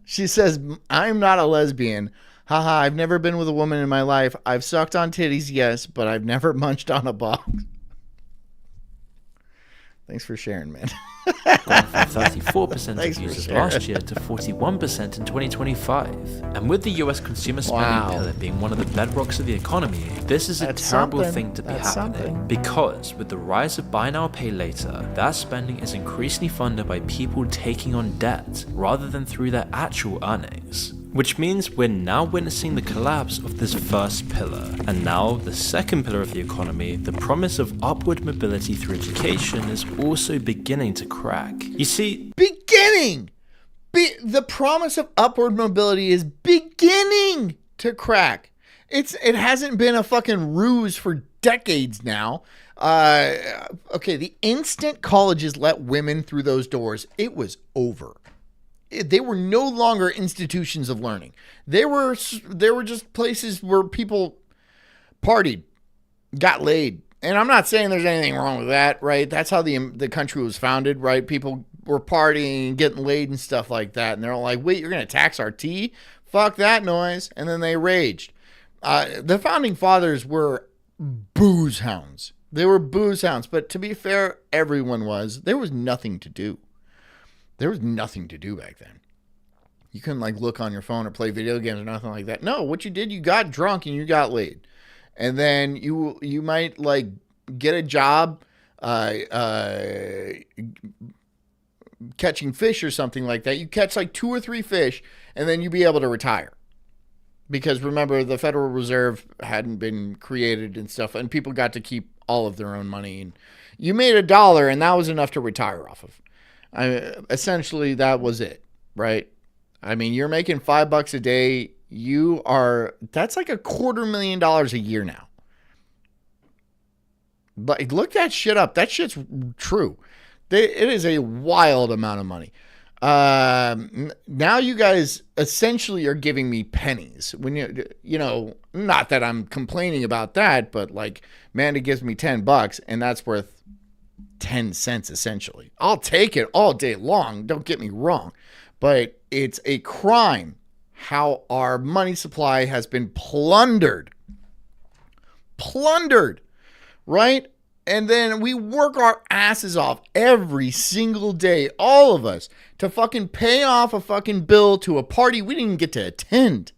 She says, "I'm not a lesbian. Haha, I've never been with a woman in my life. I've sucked on titties, yes, but I've never munched on a box." Thanks for sharing, man. Gone from 34% of users last year to 41% in 2025. And with the US consumer spending pillar being one of the bedrocks of the economy, this is a terrible thing to be happening. Because with the rise of buy now, pay later, that spending is increasingly funded by people taking on debt rather than through their actual earnings. Which means we're now witnessing the collapse of this first pillar. And now the second pillar of the economy, the promise of upward mobility through education, is also beginning to crack. You see, the promise of upward mobility is beginning to crack. It hasn't been a fucking ruse for decades now. Okay, the instant colleges let women through those doors, it was over. They were no longer institutions of learning. They were just places where people partied, got laid. And I'm not saying there's anything wrong with that, right? That's how the country was founded, right? People were partying and getting laid and stuff like that. And they're all like, wait, you're going to tax our tea? Fuck that noise. And then they raged. The founding fathers were booze hounds. They were booze hounds. But to be fair, everyone was. There was nothing to do. There was nothing to do back then. You couldn't like look on your phone or play video games or nothing like that. No, what you did, you got drunk and you got laid. And then you might like get a job catching fish or something like that. You catch like 2 or 3 fish and then you'd be able to retire. Because remember, the Federal Reserve hadn't been created and stuff, and people got to keep all of their own money. And you made $1 and that was enough to retire off of. Essentially, that was it, right? I mean, you're making $5 a day. That's like $250,000 a year now. But look that shit up. That shit's true. It is a wild amount of money. Now you guys essentially are giving me pennies when you know, not that I'm complaining about that, but like Amanda gives me $10 and that's worth 10 cents essentially. I'll take it all day long, don't get me wrong, but it's a crime how our money supply has been plundered, right? And then we work our asses off every single day, all of us, to fucking pay off a fucking bill to a party we didn't even get to attend,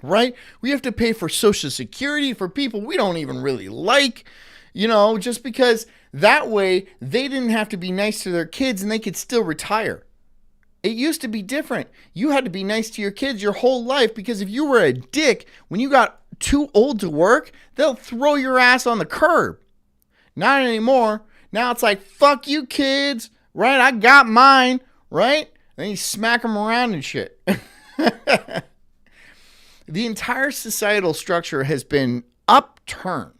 right? We have to pay for Social Security for people we don't even really like, you know, just because That way, they didn't have to be nice to their kids and they could still retire. It used to be different. You had to be nice to your kids your whole life because if you were a dick, when you got too old to work, they'll throw your ass on the curb. Not anymore. Now it's like, fuck you kids, right? I got mine, right? Then you smack them around and shit. The entire societal structure has been upturned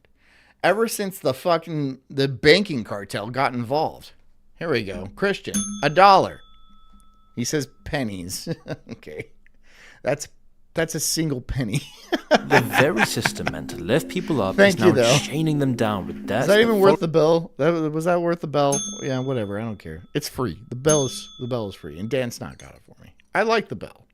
ever since the banking cartel got involved. Here we go. Christian, $1. He says pennies. Okay. That's a single penny. The very system meant to lift people up is now chaining them down with debt. Is that even worth the bill? Was that worth the bell? Yeah, whatever. I don't care. It's free. The bell is free. And Dan Snot got it for me. I like the bell.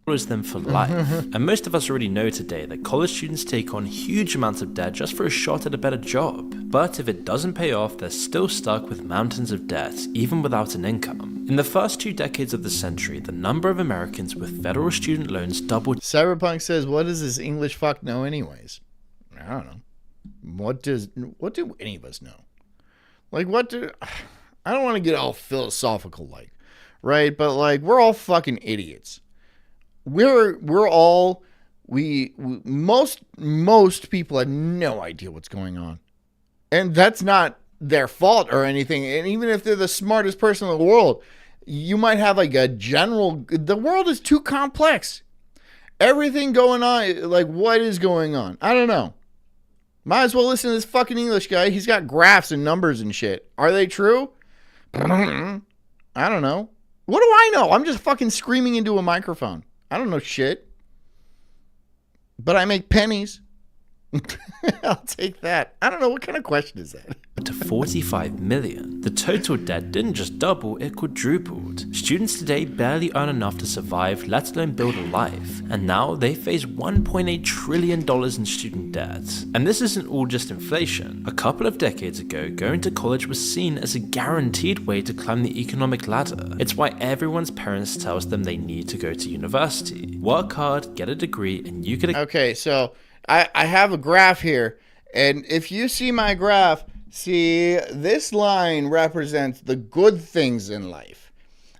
Follows them for life. And most of us already know today that college students take on huge amounts of debt just for a shot at a better job. But if it doesn't pay off, they're still stuck with mountains of debt, even without an income. In the first 2 decades of the century, the number of Americans with federal student loans doubled. Cyberpunk says, what does this English fuck know anyways? I don't know. What do any of us know? Like, I don't want to get all philosophical right? But we're all fucking idiots. Most people have no idea what's going on. And that's not their fault or anything. And even if they're the smartest person in the world, you might have the world is too complex. Everything going on, what is going on? I don't know. Might as well listen to this fucking English guy. He's got graphs and numbers and shit. Are they true? I don't know. What do I know? I'm just fucking screaming into a microphone. I don't know shit. But I make pennies. I'll take that. I don't know. What kind of question is that? To 45 million. The total debt didn't just double, it quadrupled. Students today barely earn enough to survive, let alone build a life. And now they face $1.8 trillion in student debt. And this isn't all just inflation. A couple of decades ago, going to college was seen as a guaranteed way to climb the economic ladder. It's why everyone's parents tells them they need to go to university. Work hard, get a degree, and you can... Okay, so I have a graph here. And if you see my graph, see, this line represents the good things in life.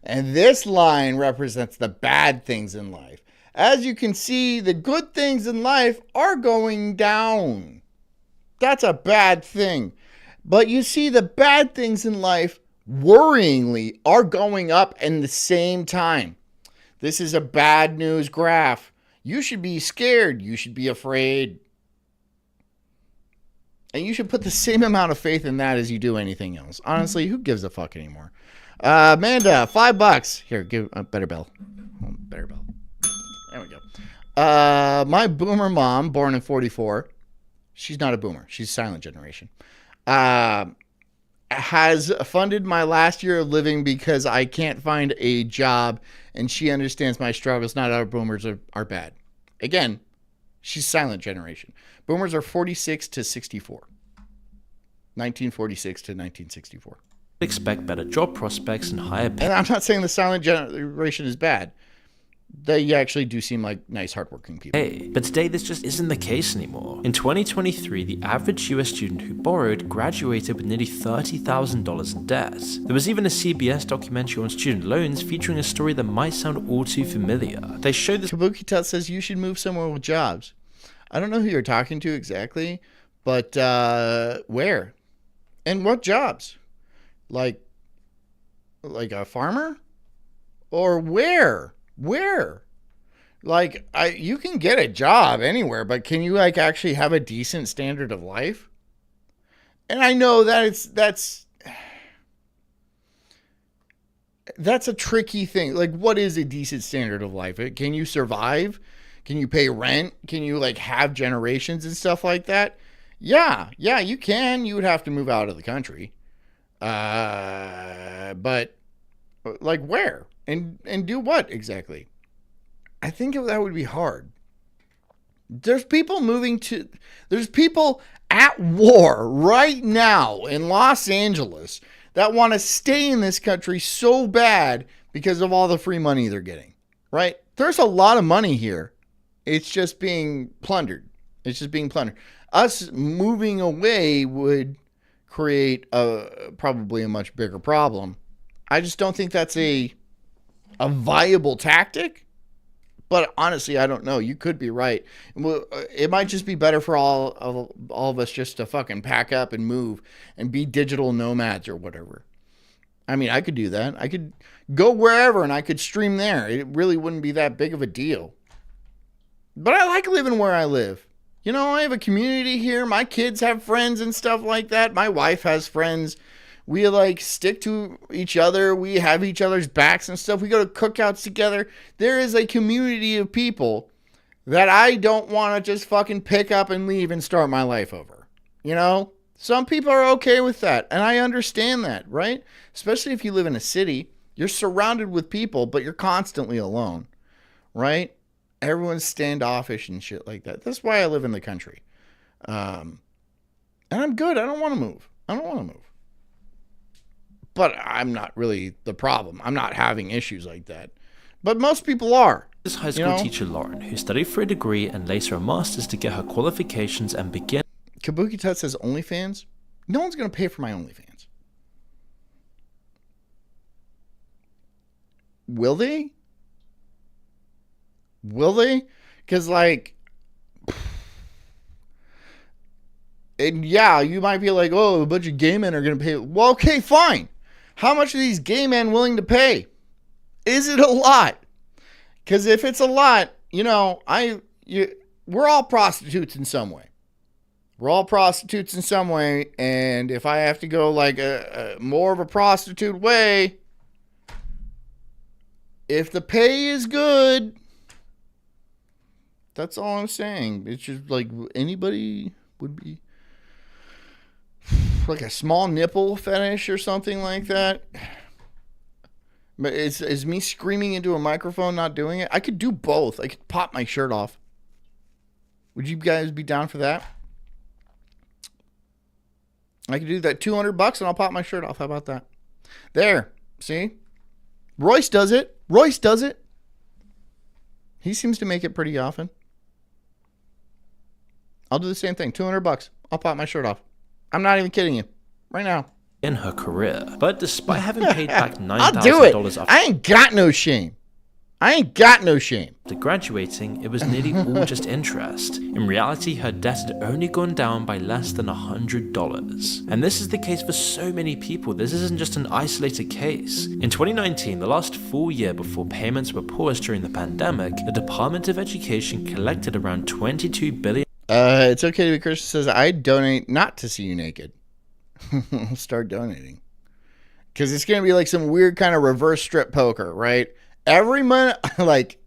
And this line represents the bad things in life. As you can see, the good things in life are going down. That's a bad thing. But you see, the bad things in life, worryingly, are going up in the same time. This is a bad news graph. You should be scared. You should be afraid. And you should put the same amount of faith in that as you do anything else. Honestly, who gives a fuck anymore? Amanda, $5. Here, give a better bell. Better bell. There we go. My boomer mom, born in 44. She's not a boomer. She's silent generation. Has funded my last year of living because I can't find a job, and she understands my struggles. Not all boomers are bad. Again, she's silent generation. Boomers are 46 to 64. 1946 to 1964. Expect better job prospects and higher pay. And I'm not saying the silent generation is bad. They actually do seem like nice, hardworking people. Hey, but today this just isn't the case anymore. In 2023, the average US student who borrowed graduated with nearly $30,000 in debt. There was even a CBS documentary on student loans featuring a story that might sound all too familiar. They showed this. Kabuki Tut says you should move somewhere with jobs. I don't know who you're talking to exactly, but where? And what jobs? Like a farmer? Or where? Where? You can get a job anywhere, but can you actually have a decent standard of life? And I know that that's a tricky thing. What is a decent standard of life? Can you survive? Can you pay rent? Can you have generations and stuff like that? Yeah, you can. You would have to move out of the country. But where? And do what exactly? I think that would be hard. There's people at war right now in Los Angeles that want to stay in this country so bad because of all the free money they're getting, right? There's a lot of money here. It's just being plundered. Us moving away would create probably a much bigger problem. I just don't think that's a viable tactic. But honestly, I don't know. You could be right. It might just be better for all of us just to fucking pack up and move and be digital nomads or whatever. I mean, I could do that. I could go wherever and I could stream there. It really wouldn't be that big of a deal. But I like living where I live. You know, I have a community here. My kids have friends and stuff like that. My wife has friends. We like stick to each other. We have each other's backs and stuff. We go to cookouts together. There is a community of people that I don't want to just fucking pick up and leave and start my life over. You know, some people are okay with that. And I understand that, right? Especially if you live in a city, you're surrounded with people, but you're constantly alone, right? Everyone's standoffish and shit like that. That's why I live in the country. And I'm good. I don't want to move. But I'm not really the problem. I'm not having issues like that. But most people are. This high school teacher Lauren, who studied for a degree and later a master's to get her qualifications and begin. Kabuki Tut says OnlyFans? No one's going to pay for my OnlyFans. Will they? Because like... And yeah, you might be like, oh, a bunch of gay men are going to pay. Well, okay, fine. How much are these gay men willing to pay? Is it a lot? Because if it's a lot, you know, we're all prostitutes in some way. And if I have to go like a more of a prostitute way, if the pay is good, that's all I'm saying. It's just like anybody would be. Like a small nipple fetish or something like that. But is me screaming into a microphone not doing it? I could do both. I could pop my shirt off. Would you guys be down for that? I could do that. $200 and I'll pop my shirt off. How about that? There. See? Royce does it. He seems to make it pretty often. I'll do the same thing. $200. I'll pop my shirt off. I'm not even kidding you. Right now. In her career. But despite having paid back $9,000 I'll do it. I ain't got no shame. After graduating, it was nearly all just interest. In reality, her debt had only gone down by less than $100. And this is the case for so many people. This isn't just an isolated case. In 2019, the last full year before payments were paused during the pandemic, the Department of Education collected around $22 billion. It's okay to be Christian says, I donate not to see you naked. I'll start donating. Because it's going to be like some weird kind of reverse strip poker, right? Every minute, like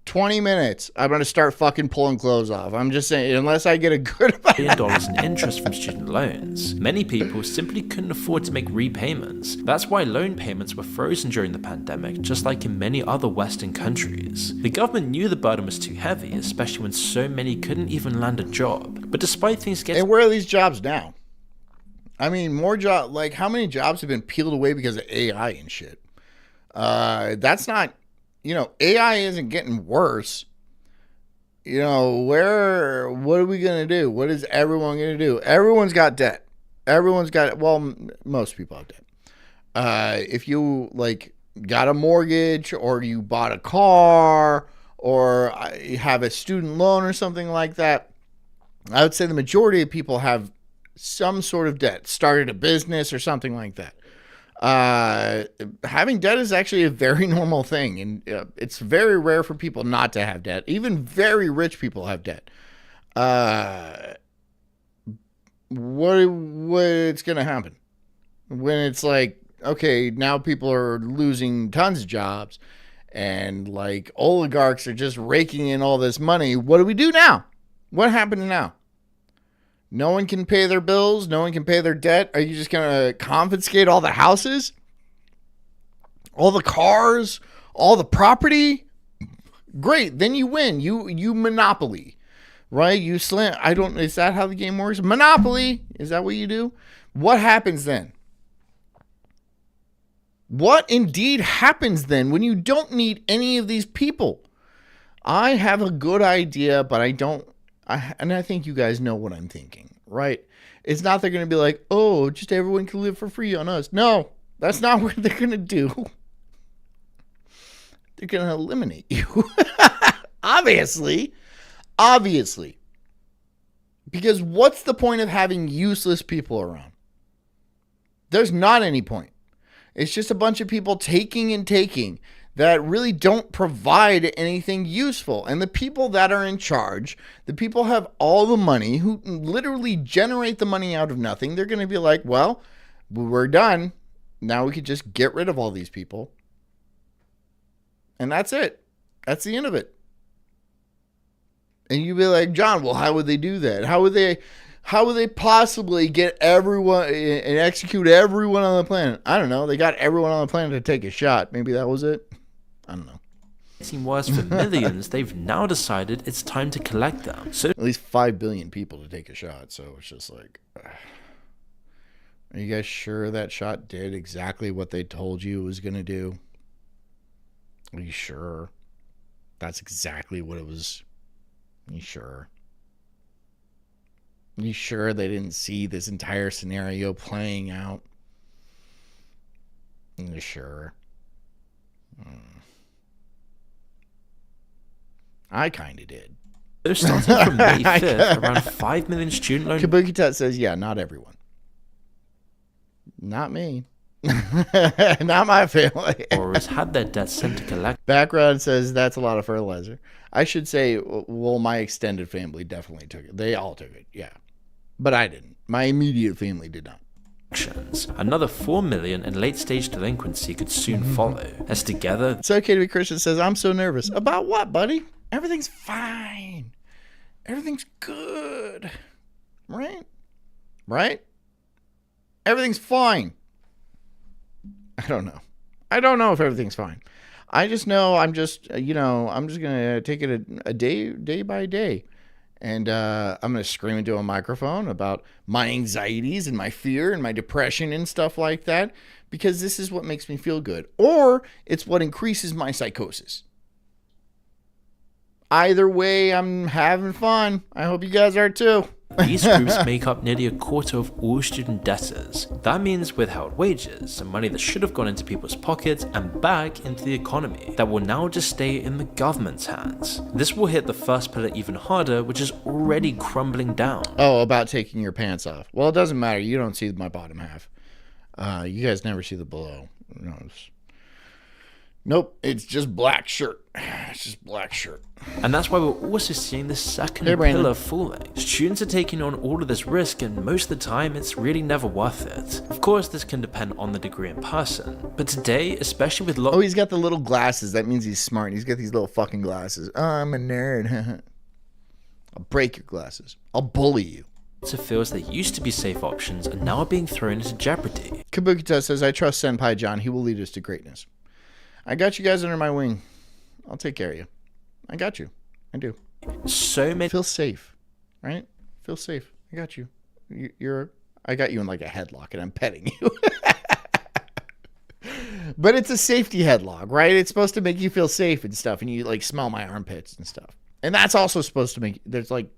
20 minutes, I'm going to start fucking pulling clothes off. I'm just saying, unless I get a good $1 billion in interest from student loans. Many people simply couldn't afford to make repayments. That's why loan payments were frozen during the pandemic, just like in many other Western countries. The government knew the burden was too heavy, especially when so many couldn't even land a job. But despite things getting... And where are these jobs now? I mean, more job, like how many jobs have been peeled away because of AI and shit? That's not... You know, AI isn't getting worse. You know, what are we going to do? What is everyone going to do? Everyone's got debt. Well, most people have debt. If you, like, got a mortgage or you bought a car or you have a student loan or something like that, I would say the majority of people have some sort of debt. Started a business or something like that. Having debt is actually a very normal thing, and it's very rare for people not to have debt. Even very rich people have debt. What's going to happen when it's like, okay, now people are losing tons of jobs and like oligarchs are just raking in all this money? What do we do now? What happened now? No one can pay their bills. No one can pay their debt. Are you just going to confiscate all the houses? All the cars? All the property? Great. Then you win. You monopoly. Right? You slam. Is that how the game works? Monopoly. Is that what you do? What happens then? What indeed happens then when you don't need any of these people? I have a good idea, but I don't. And I think you guys know what I'm thinking, right? It's not they're going to be like, oh, just everyone can live for free on us. No, that's not what they're going to do. They're going to eliminate you. Obviously. Because what's the point of having useless people around? There's not any point. It's just a bunch of people taking and taking that really don't provide anything useful. And the people that are in charge, the people have all the money, who literally generate the money out of nothing, they're going to be like, well, we're done. Now we could just get rid of all these people. And that's it. That's the end of it. And you'd be like, John, well, how would they do that? How would they possibly get everyone and execute everyone on the planet? I don't know. They got everyone on the planet to take a shot. Maybe that was it. I don't know. Getting worse for millions, they've now decided it's time to collect them. So at least 5 billion people to take a shot. So it's just like, are you guys sure that shot did exactly what they told you it was going to do? Are you sure? That's exactly what it was. Are you sure? Are you sure they didn't see this entire scenario playing out? Are you sure? I kind of did. They're starting from May 5th, around 5 million student loans. Kabuki Tut says, yeah, not everyone. Not me. Not my family. Or has had their debt sent to collect. Background says, that's a lot of fertilizer. I should say, well, my extended family definitely took it. They all took it, yeah. But I didn't. My immediate family did not. Another 4 million in late-stage delinquency could soon follow. As together... It's okay to be Christian says, I'm so nervous. About what, buddy? Everything's fine. Everything's good. Right? Right? Everything's fine. I don't know. I don't know if everything's fine. I just know I'm just going to take it a day by day. And I'm going to scream into a microphone about my anxieties and my fear and my depression and stuff like that, because this is what makes me feel good. Or it's what increases my psychosis. Either way, I'm having fun. I hope you guys are too. These groups make up nearly a quarter of all student debtors. That means withheld wages, and money that should have gone into people's pockets and back into the economy, that will now just stay in the government's hands. This will hit the first pillar even harder, which is already crumbling down. Oh, about taking your pants off. Well, it doesn't matter. You don't see my bottom half. You guys never see the below. No, nope, it's just black shirt. It's just black shirt. And that's why we're also seeing the second pillar falling. Students are taking on all of this risk, and most of the time it's really never worth it. Of course, this can depend on the degree in person, but today, especially with Oh, he's got the little glasses. That means he's smart. He's got these little fucking glasses. Oh, I'm a nerd. I'll break your glasses. I'll bully you. Lots of fields that used to be safe options are now being thrown into jeopardy. Kabukita says, I trust Senpai John. He will lead us to greatness. I got you guys under my wing. I'll take care of you. I got you. I do. So many. Feel safe, right? Feel safe. I got you. I got you in like a headlock, and I'm petting you. But it's a safety headlock, right? It's supposed to make you feel safe and stuff, and you like smell my armpits and stuff. And that's also supposed to make there's like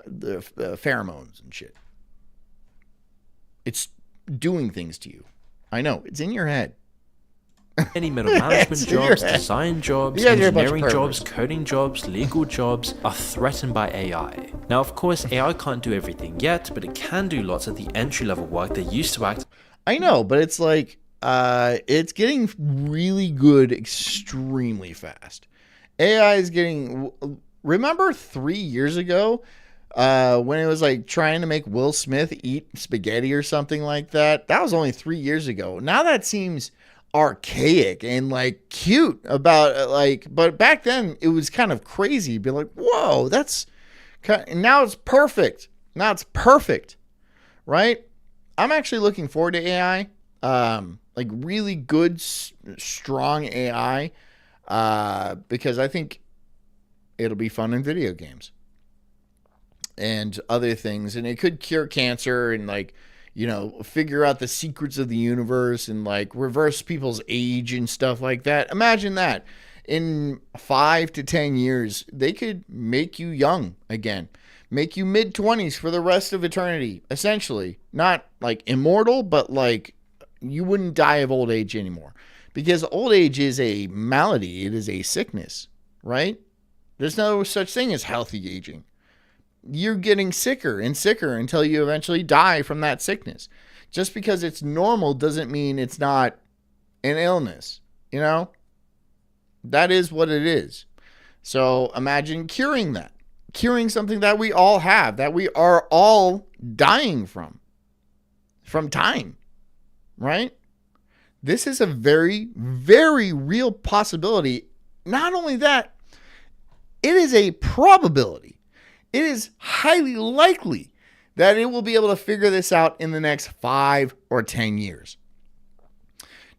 the pheromones and shit. It's doing things to you. I know. It's in your head. Any middle management jobs, design jobs, engineering jobs, coding jobs, legal jobs are threatened by AI. Now, of course, AI can't do everything yet, but it can do lots of the entry-level work that used to act. I know, but it's like, it's getting really good extremely fast. AI is getting... Remember 3 years ago when it was like trying to make Will Smith eat spaghetti or something like that? That was only 3 years ago. Now that seems archaic and like cute about like, but back then it was kind of crazy. Be like, whoa, that's kind of, now it's perfect. Now it's perfect, right? I'm actually looking forward to AI, like really good, strong AI, because I think it'll be fun in video games and other things, and it could cure cancer and like, you know, figure out the secrets of the universe and like reverse people's age and stuff like that. Imagine that in 5 to 10 years, they could make you young again, make you mid-20s for the rest of eternity, essentially. Not like immortal, but like you wouldn't die of old age anymore. Because old age is a malady. It is a sickness, right? There's no such thing as healthy aging. You're getting sicker and sicker until you eventually die from that sickness. Just because it's normal doesn't mean it's not an illness, you know? That is what it is. So imagine curing that. Curing something that we all have, that we are all dying from time, right? This is a very, very real possibility. Not only that, it is a probability. It is highly likely that it will be able to figure this out in the next 5 or 10 years.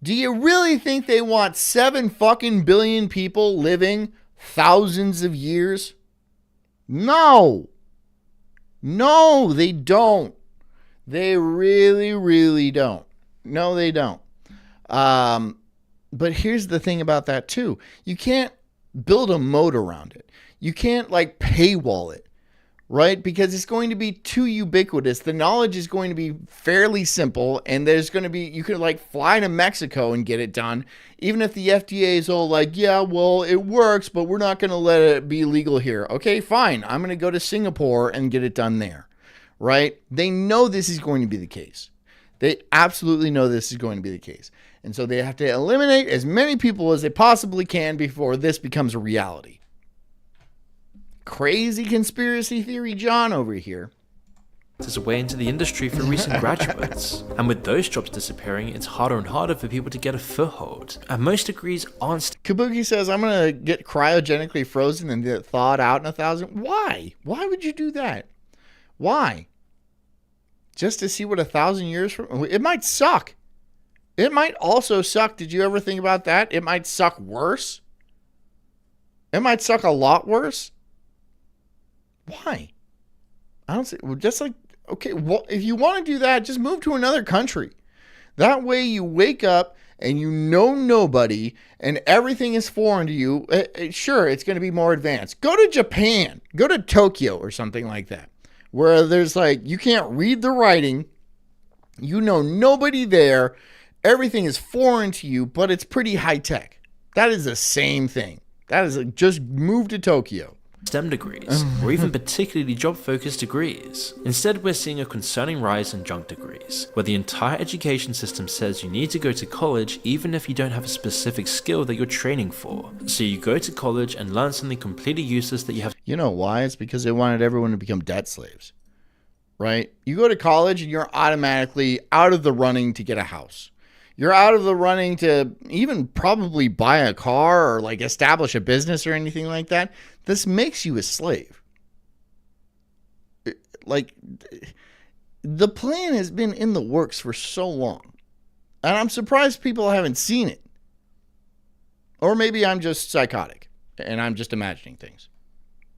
Do you really think they want 7 fucking billion people living thousands of years? No. No, they don't. They really, really don't. No, they don't. But here's the thing about that too. You can't build a moat around it. You can't like paywall it, right? Because it's going to be too ubiquitous. The knowledge is going to be fairly simple, and there's going to be, you could like fly to Mexico and get it done. Even if the FDA is all like, yeah, well, it works, but we're not going to let it be legal here. Okay, fine. I'm going to go to Singapore and get it done there, right? They know this is going to be the case. They absolutely know this is going to be the case. And so they have to eliminate as many people as they possibly can before this becomes a reality. Crazy conspiracy theory John over here. There's a way into the industry for recent graduates. And with those jobs disappearing, it's harder and harder for people to get a foothold. And most degrees aren't... Kabuki says, I'm going to get cryogenically frozen and get thawed out in 1,000. Why? Why would you do that? Why? Just to see what 1,000 years from... It might suck. It might also suck. Did you ever think about that? It might suck worse. It might suck a lot worse. Why? I don't see. Well, just like, okay, well, if you want to do that, just move to another country. That way you wake up and you know nobody and everything is foreign to you. Sure, it's going to be more advanced. Go to Japan. Go to Tokyo or something like that, where there's like, you can't read the writing. You know nobody there. Everything is foreign to you, but it's pretty high tech. That is the same thing. That is just move to Tokyo. STEM degrees, or even particularly job-focused degrees. Instead, we're seeing a concerning rise in junk degrees, where the entire education system says you need to go to college even if you don't have a specific skill that you're training for. So you go to college and learn something completely useless that you have... You know why? It's because they wanted everyone to become debt slaves, right? You go to college and you're automatically out of the running to get a house. You're out of the running to even probably buy a car or like establish a business or anything like that. This makes you a slave. Like, the plan has been in the works for so long. And I'm surprised people haven't seen it. Or maybe I'm just psychotic and I'm just imagining things.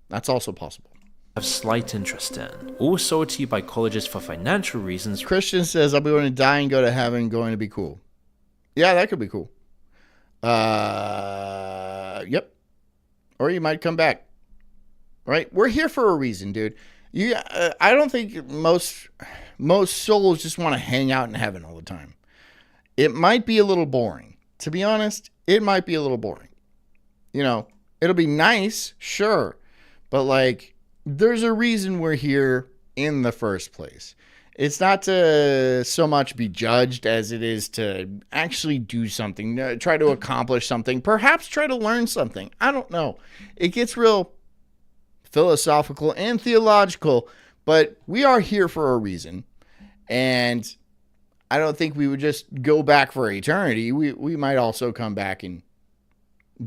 That's also possible. Have slight interest in. All sold to you by colleges for financial reasons. Christian says, I'll be going to die and go to heaven, going to be cool. Yeah, that could be cool. Yep. Or you might come back. Right? We're here for a reason, dude. I don't think most souls just want to hang out in heaven all the time. It might be a little boring. To be honest, it might be a little boring. You know, it'll be nice, sure. But like, there's a reason we're here in the first place. It's not to so much be judged as it is to actually do something, try to accomplish something, perhaps try to learn something. I don't know. It gets real philosophical and theological, but we are here for a reason. And I don't think we would just go back for eternity. We might also come back and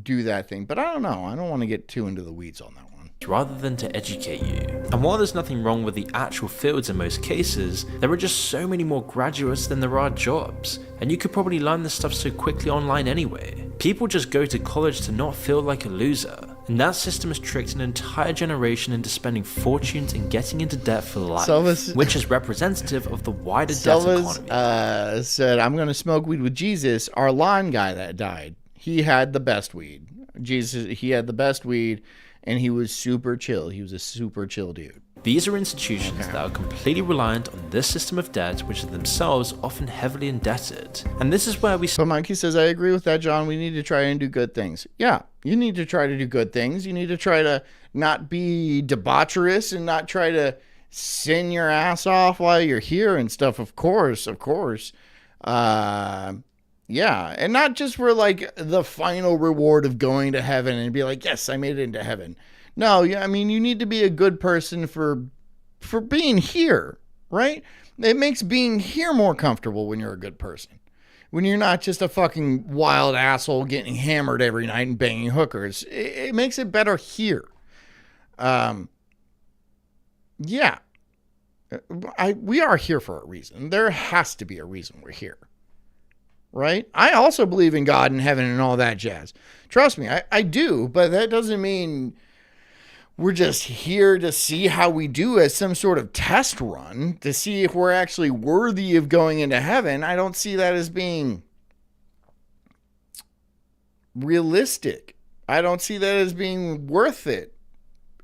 do that thing. But I don't know. I don't want to get too into the weeds on that one. Rather than to educate you. And while there's nothing wrong with the actual fields in most cases, there are just so many more graduates than there are jobs, and you could probably learn this stuff so quickly online anyway. People just go to college to not feel like a loser, and that system has tricked an entire generation into spending fortunes and getting into debt for life, which is representative of the wider debt economy. Said, I'm going to smoke weed with Jesus, our lawn guy that died. He had the best weed. He had the best weed. And he was super chill. He was a super chill dude. These are institutions that are completely reliant on this system of debt, which are themselves often heavily indebted. And this is where we... But Monkey says, I agree with that, John. We need to try and do good things. Yeah, you need to try to do good things. You need to try to not be debaucherous and not try to sin your ass off while you're here and stuff. Of course. Yeah, and not just for like the final reward of going to heaven and be like, yes, I made it into heaven. No, I mean, you need to be a good person for being here, right? It makes being here more comfortable when you're a good person. When you're not just a fucking wild asshole getting hammered every night and banging hookers. It makes it better here. Yeah. We are here for a reason. There has to be a reason we're here. Right? I also believe in God and heaven and all that jazz. Trust me, I do, but that doesn't mean we're just here to see how we do as some sort of test run to see if we're actually worthy of going into heaven. I don't see that as being realistic. I don't see that as being worth it.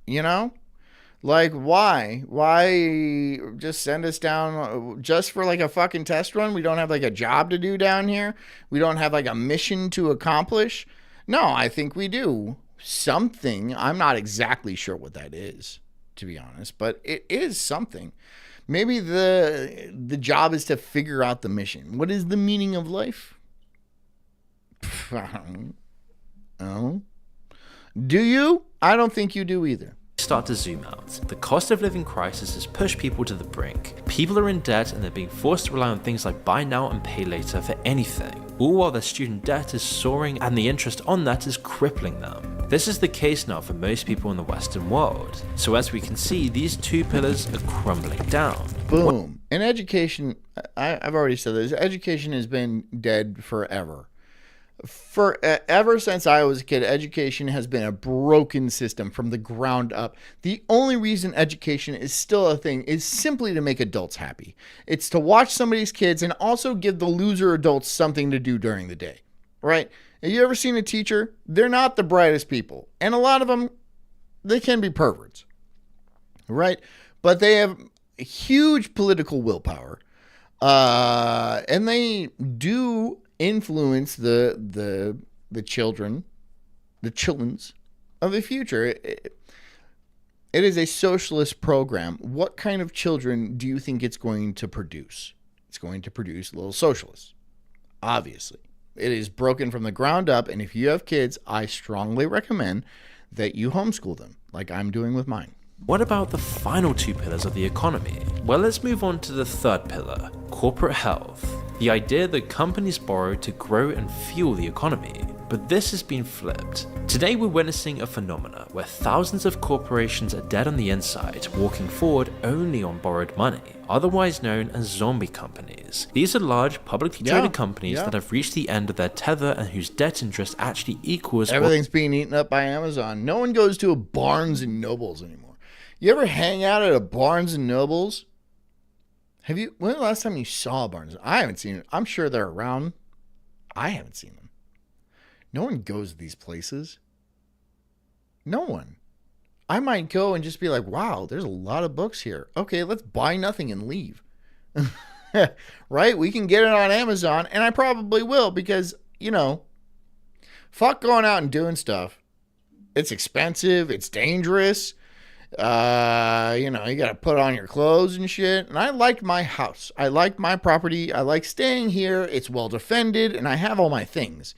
You know? Like, why? Why just send us down just for like a fucking test run? We don't have like a job to do down here. We don't have like a mission to accomplish. No, I think we do something. I'm not exactly sure what that is, to be honest, but it is something. Maybe the job is to figure out the mission. What is the meaning of life? I don't know. Do you? I don't think you do either. Start to zoom out. The cost of living crisis has pushed people to the brink. People are in debt and they're being forced to rely on things like buy now and pay later for anything, all while their student debt is soaring and the interest on that is crippling them. This is the case now for most people in the Western world. So as we can see, these two pillars are crumbling down. Boom. And education, I've already said this, education has been dead forever. Ever since I was a kid, education has been a broken system from the ground up. The only reason education is still a thing is simply to make adults happy. It's to watch somebody's kids and also give the loser adults something to do during the day, right? Have you ever seen a teacher? They're not the brightest people. And a lot of them, they can be perverts, right? But they have huge political willpower. And they do influence the children's of the future. It is a socialist program. What kind of children do you think it's going to produce? It's going to produce little socialists. Obviously. It is broken from the ground up, and if you have kids, I strongly recommend that you homeschool them, like I'm doing with mine. What about the final two pillars of the economy? Well, let's move on to the third pillar, corporate health. The idea that companies borrow to grow and fuel the economy. But this has been flipped. Today we're witnessing a phenomena where thousands of corporations are dead on the inside, walking forward only on borrowed money, otherwise known as zombie companies. These are large, publicly traded companies that have reached the end of their tether and whose debt interest actually equals... Everything's being eaten up by Amazon. No one goes to a Barnes and Nobles anymore. You ever hang out at a Barnes and Nobles? When was the last time you saw a Barnes? I haven't seen it. I'm sure they're around. I haven't seen them. No one goes to these places. No one. I might go and just be like, wow, there's a lot of books here. Okay, let's buy nothing and leave. Right? We can get it on Amazon, and I probably will because, fuck going out and doing stuff. It's expensive. It's dangerous. You got to put on your clothes and shit. And I like my house. I like my property. I like staying here. It's well defended, and I have all my things.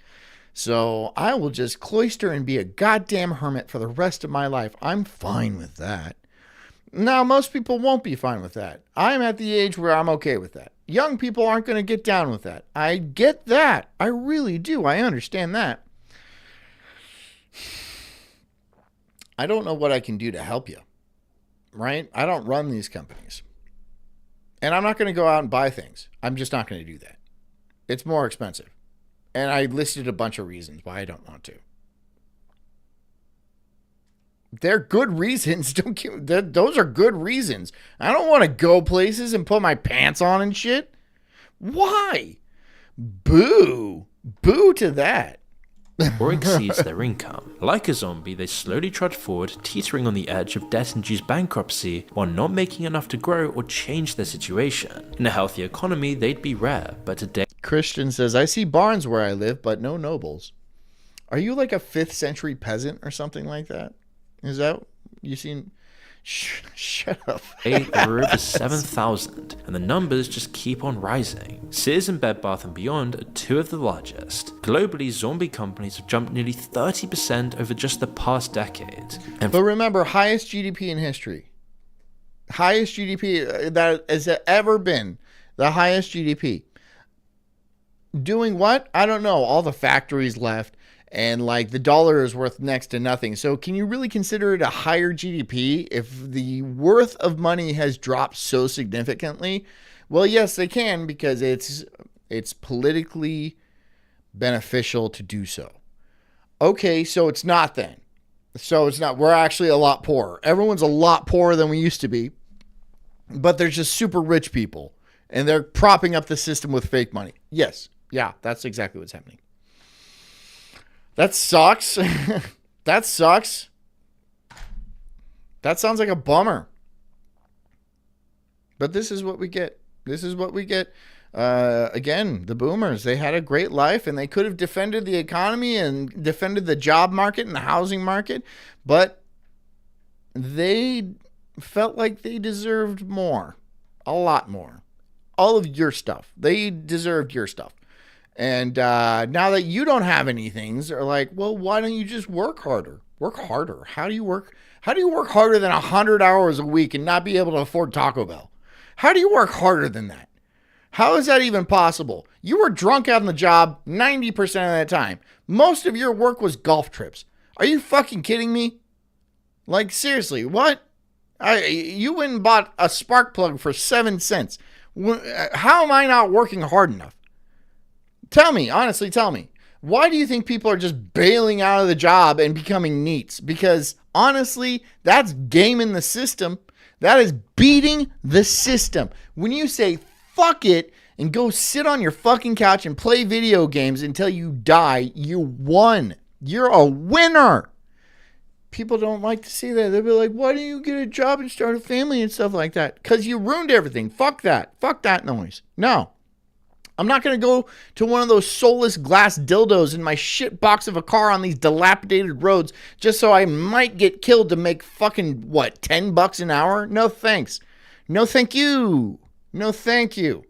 So I will just cloister and be a goddamn hermit for the rest of my life. I'm fine with that. Now, most people won't be fine with that. I'm at the age where I'm okay with that. Young people aren't going to get down with that. I get that. I really do. I understand that. I don't know what I can do to help you, right? I don't run these companies. And I'm not going to go out and buy things. I'm just not going to do that. It's more expensive. And I listed a bunch of reasons why I don't want to. They're good reasons. Those are good reasons. I don't want to go places and put my pants on and shit. Why? Boo. Boo to that. or exceeds their income. Like a zombie, they slowly trudge forward, teetering on the edge of debt-induced bankruptcy while not making enough to grow or change their situation. In a healthy economy, they'd be rare, but today... Christian says, I see barns where I live, but no nobles. Are you like a 5th century peasant or something like that? Is that... You seen... Shut up. There are over 7,000, and the numbers just keep on rising. Sears and Bed Bath & Beyond are 2 of the largest. Globally, zombie companies have jumped nearly 30% over just the past decade. But remember, highest GDP in history. Highest GDP that has ever been. The highest GDP. Doing what? I don't know. All the factories left. And like the dollar is worth next to nothing. So can you really consider it a higher GDP if the worth of money has dropped so significantly? Well, yes, they can, because it's politically beneficial to do so. Okay, so it's not then. So it's not. We're actually a lot poorer. Everyone's a lot poorer than we used to be. But there's just super rich people. And they're propping up the system with fake money. Yes. Yeah, that's exactly what's happening. That sucks. That sucks. That sounds like a bummer. But this is what we get. This is what we get. Again, the boomers, they had a great life and they could have defended the economy and defended the job market and the housing market, but they felt like they deserved more. A lot more. All of your stuff. They deserved your stuff. And now that you don't have anything, they're like, well, why don't you just work harder? Work harder. How do you work harder than 100 hours a week and not be able to afford Taco Bell? How do you work harder than that? How is that even possible? You were drunk out on the job 90% of the time. Most of your work was golf trips. Are you fucking kidding me? Like, seriously, what? You went and bought a spark plug for 7 cents. How am I not working hard enough? Tell me, honestly, tell me. Why do you think people are just bailing out of the job and becoming neats? Because, honestly, that's gaming the system. That is beating the system. When you say, fuck it, and go sit on your fucking couch and play video games until you die, you won. You're a winner. People don't like to see that. They'll be like, why don't you get a job and start a family and stuff like that? Because you ruined everything. Fuck that. Fuck that noise. No. I'm not going to go to one of those soulless glass dildos in my shit box of a car on these dilapidated roads just so I might get killed to make fucking, what, $10 an hour? No thanks. No thank you. No thank you.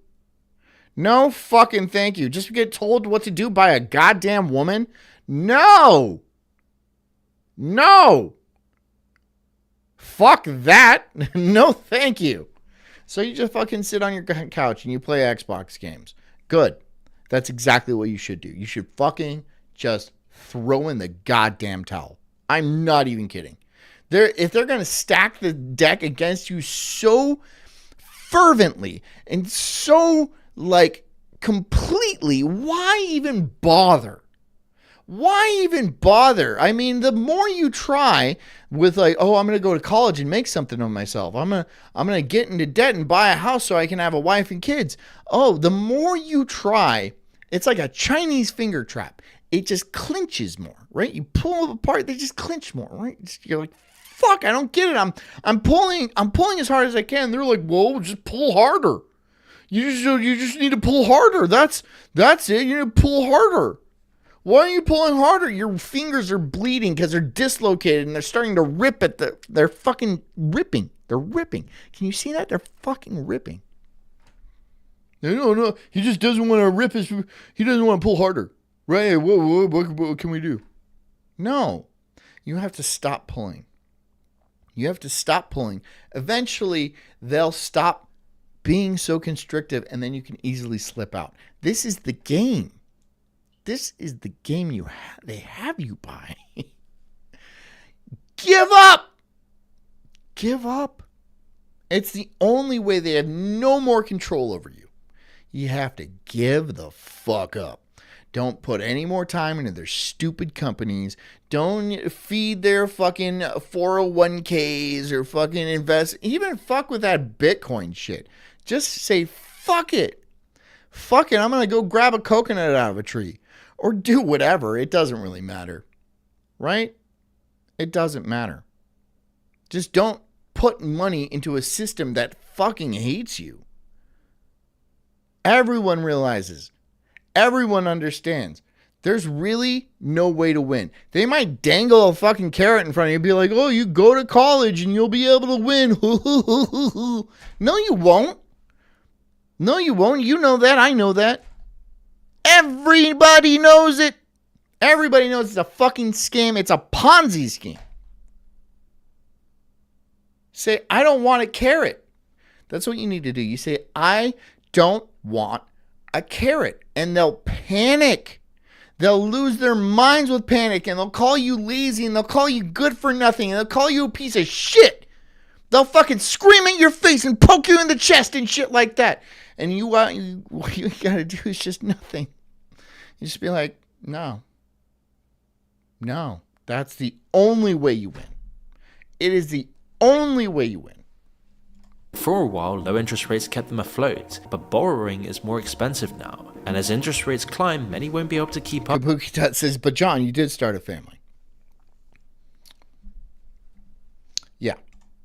No fucking thank you. Just get told what to do by a goddamn woman? No. No. Fuck that. No thank you. So you just fucking sit on your couch and you play Xbox games. Good. That's exactly what you should do. You should fucking just throw in the goddamn towel. I'm not even kidding. If they're going to stack the deck against you so fervently and so, like, completely, why even bother? Why even bother? I mean, the more you try with like, oh, I'm going to go to college and make something of myself. I'm going to get into debt and buy a house so I can have a wife and kids. Oh, the more you try, it's like a Chinese finger trap. It just clinches more, right? You pull them apart, they just clinch more, right? You're like, fuck, I don't get it. I'm pulling as hard as I can. They're like, whoa, just pull harder. You just need to pull harder. That's it. You need to pull harder. Why are you pulling harder? Your fingers are bleeding because they're dislocated and they're starting to rip at they're fucking ripping. They're ripping. Can you see that? They're fucking ripping. No. He just doesn't want to rip he doesn't want to pull harder. Right? What can we do? No. You have to stop pulling. You have to stop pulling. Eventually, they'll stop being so constrictive and then you can easily slip out. This is the game. This is the game they have you buy. Give up. Give up. It's the only way. They have no more control over you. You have to give the fuck up. Don't put any more time into their stupid companies. Don't feed their fucking 401ks or fucking invest. Even fuck with that Bitcoin shit. Just say, fuck it. Fuck it. I'm going to go grab a coconut out of a tree. or do whatever. It doesn't really matter, right? It doesn't matter. Just don't put money into a system that fucking hates you. Everyone realizes. Everyone understands. There's really no way to win. They might dangle a fucking carrot in front of you and be like, oh, you go to college and you'll be able to win. No, you won't. No, you won't. You know that. I know that. Everybody knows it. Everybody knows it's a fucking scam. It's a Ponzi scheme. Say, I don't want a carrot. That's what you need to do. You say, I don't want a carrot. And they'll panic. They'll lose their minds with panic, and they'll call you lazy, and they'll call you good for nothing, and they'll call you a piece of shit. They'll fucking scream at your face and poke you in the chest and shit like that. And what you gotta do is just nothing. You just be like, no. That's the only way you win. It is the only way you win. For a while, low interest rates kept them afloat, but borrowing is more expensive now. And as interest rates climb, many won't be able to keep up. Kabuki Tut says, but John, you did start a family. Yeah.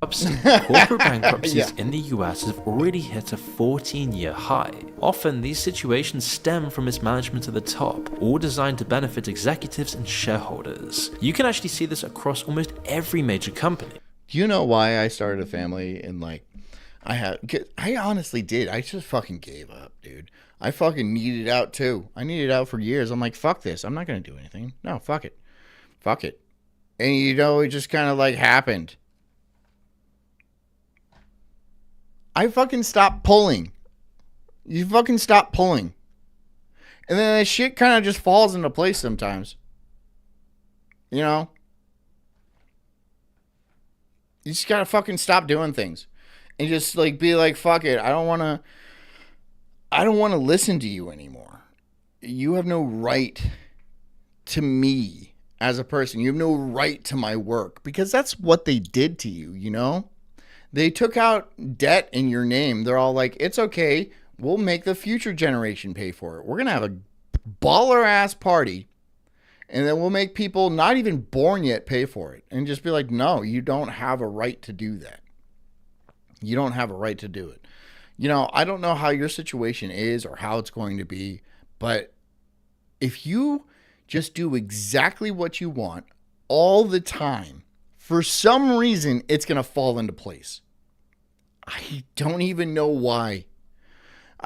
Corporate bankruptcies in the US have already hit a 14-year high. Often, these situations stem from mismanagement at the top, all designed to benefit executives and shareholders. You can actually see this across almost every major company. Do you know why I started a family? And I honestly did. I just fucking gave up, dude. I fucking needed out too. I needed out for years. I'm like, fuck this. I'm not going to do anything. No, fuck it. Fuck it. And it just kind of like happened. I fucking stopped pulling. You fucking stop pulling. And then that shit kind of just falls into place sometimes. You know? You just gotta fucking stop doing things. And just like be like, fuck it. I don't want to listen to you anymore. You have no right to me as a person. You have no right to my work. Because that's what they did to you, you know? They took out debt in your name. They're all like, it's okay. We'll make the future generation pay for it. We're going to have a baller ass party. And then we'll make people not even born yet pay for it. And just be like, no, you don't have a right to do that. You don't have a right to do it. I don't know how your situation is or how it's going to be. But if you just do exactly what you want all the time, for some reason, it's going to fall into place. I don't even know why.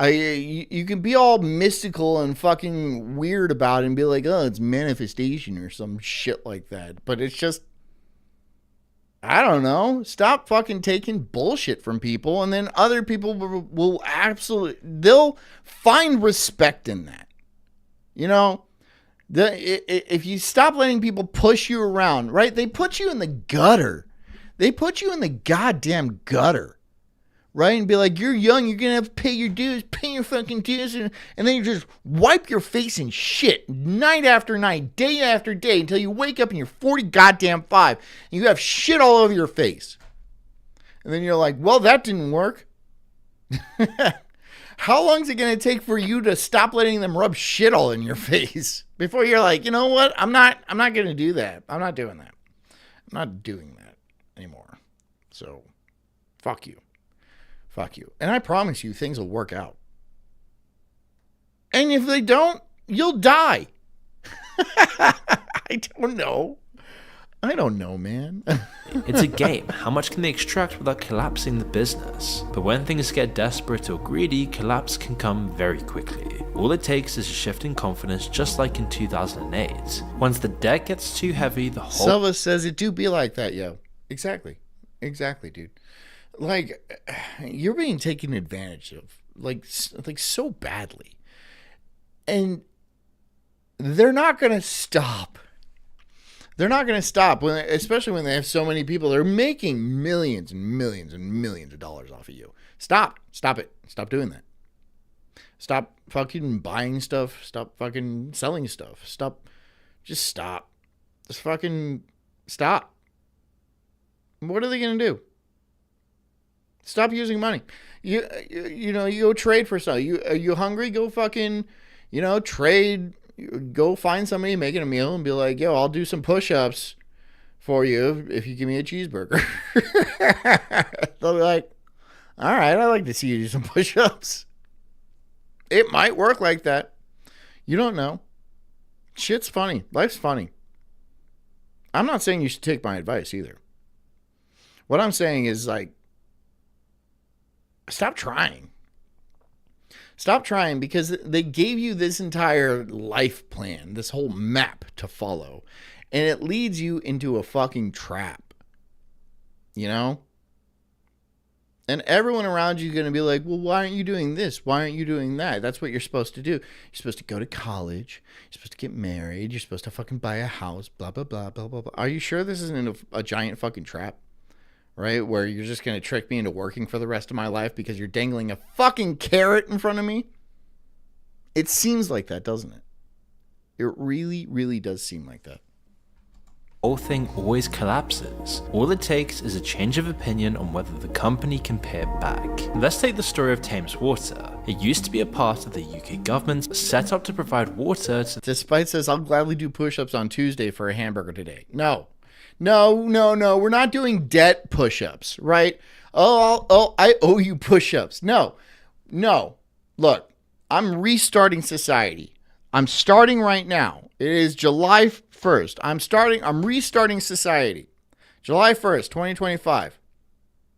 You can be all mystical and fucking weird about it and be like, oh, it's manifestation or some shit like that. But it's just, I don't know. Stop fucking taking bullshit from people, and then other people will absolutely, they'll find respect in that. If you stop letting people push you around, right? They put you in the gutter. They put you in the goddamn gutter, right? And be like, you're young, you're going to have to pay your dues, pay your fucking dues. And then you just wipe your face in shit night after night, day after day, until you wake up and you're 40 goddamn 5 and you have shit all over your face. And then you're like, well, that didn't work. How long is it going to take for you to stop letting them rub shit all in your face before you're like, you know what? I'm not going to do that. I'm not doing that. I'm not doing that anymore. So fuck you. Fuck you. And I promise you things will work out. And if they don't, you'll die. I don't know. I don't know, man. It's a game. How much can they extract without collapsing the business? But when things get desperate or greedy, collapse can come very quickly. All it takes is a shift in confidence, just like in 2008. Once the debt gets too heavy, the whole... Silva says it do be like that, yo. Exactly, dude. Like, you're being taken advantage of, like so badly. And they're not going to stop. They're not going to stop, especially when they have so many people that are making millions and millions and millions of dollars off of you. Stop it. Stop doing that. Stop fucking buying stuff. Stop fucking selling stuff. Just stop. Just fucking stop. What are they going to do? Stop using money. You go trade for stuff. You hungry? Go fucking, trade Go find somebody making a meal and be like, yo, I'll do some push-ups for you if you give me a cheeseburger. They'll be like, all right, I'd like to see you do some push-ups. It might work like that. You don't know. Shit's funny. Life's funny. I'm not saying you should take my advice either. What I'm saying is, like, stop trying. Stop trying, because they gave you this entire life plan, this whole map to follow, and it leads you into a fucking trap. You know? And everyone around you is going to be like, well, why aren't you doing this? Why aren't you doing that? That's what you're supposed to do. You're supposed to go to college. You're supposed to get married. You're supposed to fucking buy a house, blah, blah, blah, blah, blah, blah. Are you sure this isn't a giant fucking trap? Right? Where you're just going to trick me into working for the rest of my life because you're dangling a fucking carrot in front of me? It seems like that, doesn't it? It really, really does seem like that. The whole thing always collapses. All it takes is a change of opinion on whether the company can pay it back. Let's take the story of Thames Water. It used to be a part of the UK government set up to provide water to... Despite says, I'll gladly do push-ups on Tuesday for a hamburger today. No. We're not doing debt push-ups, right? I owe you push-ups. No. Look, I'm restarting society. I'm starting right now. It is July 1st. I'm restarting society. July 1st, 2025.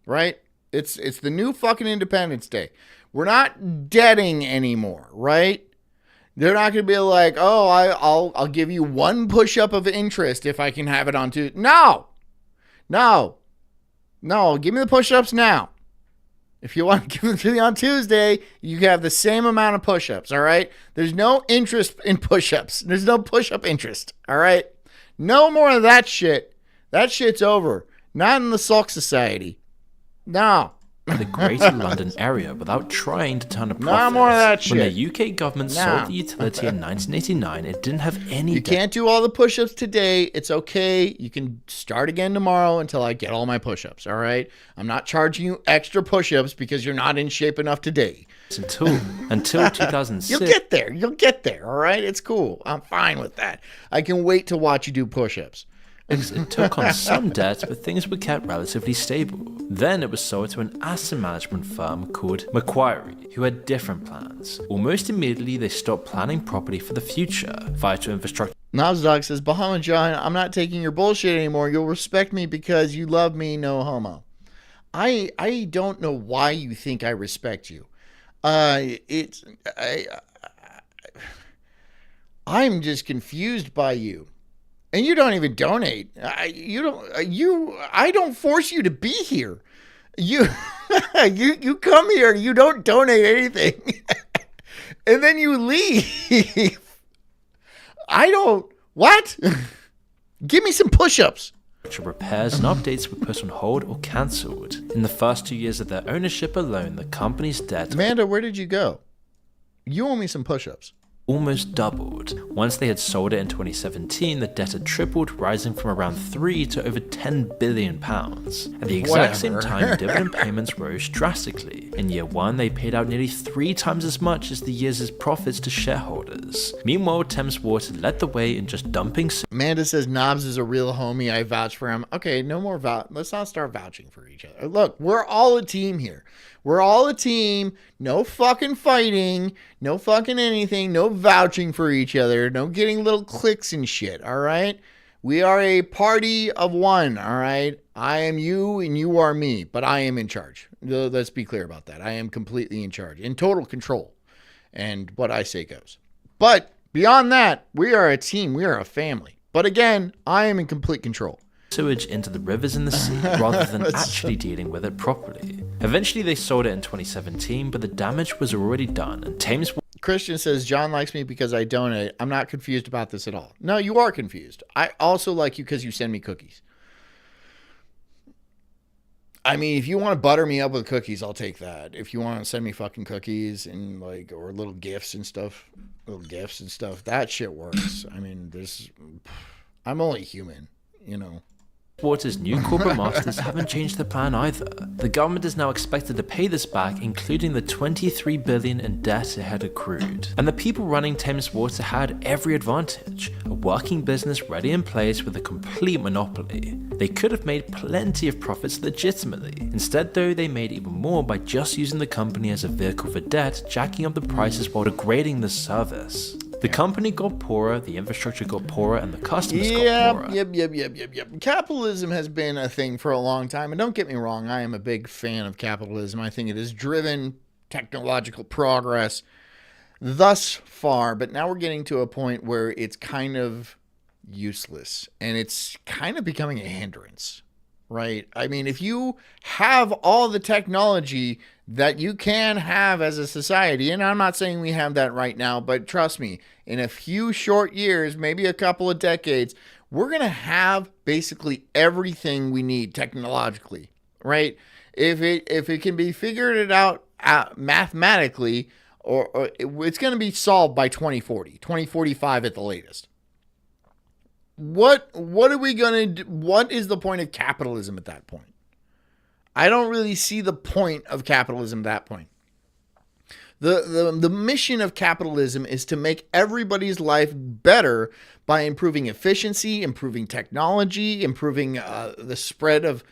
Right? It's the new fucking Independence Day. We're not debting anymore, right? They're not going to be like, oh, I'll give you one push-up of interest if I can have it on Tuesday. No. Give me the push-ups now. If you want to give them to me on Tuesday, you have the same amount of push-ups, all right? There's no interest in push-ups. There's no push-up interest, all right? No more of that shit. That shit's over. Not in the Sulk Society. No. The Greater London area without trying to turn a profit. No more of that shit. When the UK government sold the utility in 1989, it didn't have any... You can't do all the push-ups today. It's okay. You can start again tomorrow until I get all my push-ups, all right? I'm not charging you extra push-ups because you're not in shape enough today. Until 2006. You'll get there, all right? It's cool. I'm fine with that. I can wait to watch you do push-ups. It took on some debt, but things were kept relatively stable. Then it was sold to an asset management firm called Macquarie, who had different plans. Almost immediately, they stopped planning properly for the future, vital infrastructure. Knobsdog says, Bahama John, I'm not taking your bullshit anymore. You'll respect me because you love me, no homo. I don't know why you think I respect you. I'm just confused by you. And you don't even donate. I don't force you to be here. You come here, you don't donate anything. And then you leave. What? Give me some push-ups. Repairs and updates were put on hold or cancelled. In the first 2 years of their ownership alone, the company's debt... Amanda, where did you go? You owe me some push-ups. Almost doubled. Once they had sold it in 2017, the debt had tripled, rising from around 3 to over 10 billion pounds. At the exact same time, dividend payments rose drastically. In year 1, they paid out nearly 3 times as much as the year's profits to shareholders. Meanwhile, Thames Water led the way in just dumping... Amanda says Knobs is a real homie. I vouch for him. Okay, no more let's not start vouching for each other. Look, we're all a team here. We're all a team. No fucking fighting. No fucking anything. No vouching for each other. No getting little cliques and shit. All right? We are a party of one. All right? I am you and you are me. But I am in charge. Let's be clear about that. I am completely in charge. In total control. And what I say goes. But beyond that, we are a team. We are a family. But again, I am in complete control. Sewage into the rivers and the sea rather than actually dealing with it properly. Eventually they sold it in 2017, but the damage was already done and Thames... Christian says, John likes me because I donate. I'm not confused about this at all. No, you are confused. I also like you because you send me cookies. I mean, if you want to butter me up with cookies, I'll take that. If you want to send me fucking cookies and or little gifts and stuff, that shit works. I mean, I'm only human, you know. Water's new corporate masters haven't changed the plan either. The government is now expected to pay this back, including the $23 billion in debt it had accrued. And the people running Thames Water had every advantage: a working business ready in place with a complete monopoly. They could have made plenty of profits legitimately. Instead though, they made even more by just using the company as a vehicle for debt, jacking up the prices while degrading the service. The company got poorer, the infrastructure got poorer, and the customers got poorer. Yep. Capitalism has been a thing for a long time, and don't get me wrong, I am a big fan of capitalism. I think it has driven technological progress thus far, but now we're getting to a point where it's kind of useless, and it's kind of becoming a hindrance, right? I mean, if you have all the technology that you can have as a society, and I'm not saying we have that right now, but trust me, in a few short years, maybe a couple of decades, we're going to have basically everything we need technologically, right? If it can be figured out mathematically, or it's going to be solved by 2040, 2045 at the latest. What are we going to do? What is the point of capitalism at that point? I don't really see the point of capitalism at that point. The mission of capitalism is to make everybody's life better by improving efficiency, improving technology, improving the spread of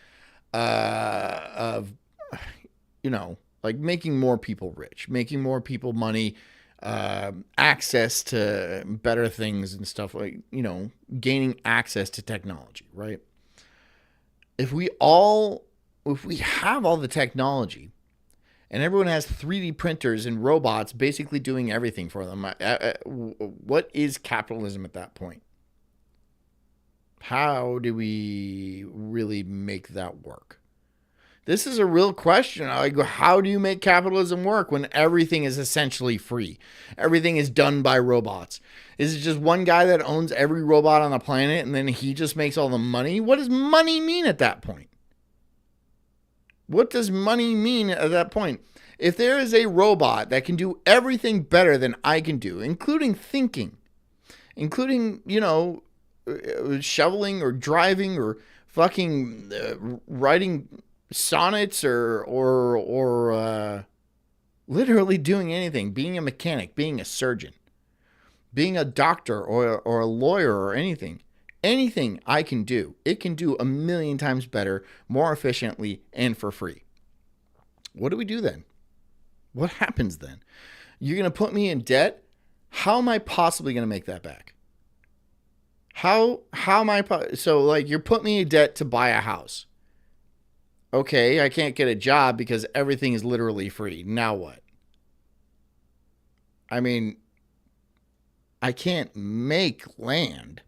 like making more people rich, making more people money, access to better things and stuff, like, gaining access to technology, right? If we have all the technology and everyone has 3D printers and robots basically doing everything for them, what is capitalism at that point? How do we really make that work? This is a real question. How do you make capitalism work when everything is essentially free? Everything is done by robots. Is it just one guy that owns every robot on the planet and then he just makes all the money? What does money mean at that point? What does money mean at that point? If there is a robot that can do everything better than I can do, including thinking, including, shoveling or driving or fucking writing sonnets or literally doing anything, being a mechanic, being a surgeon, being a doctor or a lawyer or anything I can do, it can do 1,000,000 times better, more efficiently, and for free. What do we do then? What happens then? You're going to put me in debt? How am I possibly going to make that back? How am I? So like, you're putting me in debt to buy a house. Okay, I can't get a job because everything is literally free. Now what? I mean, I can't make land.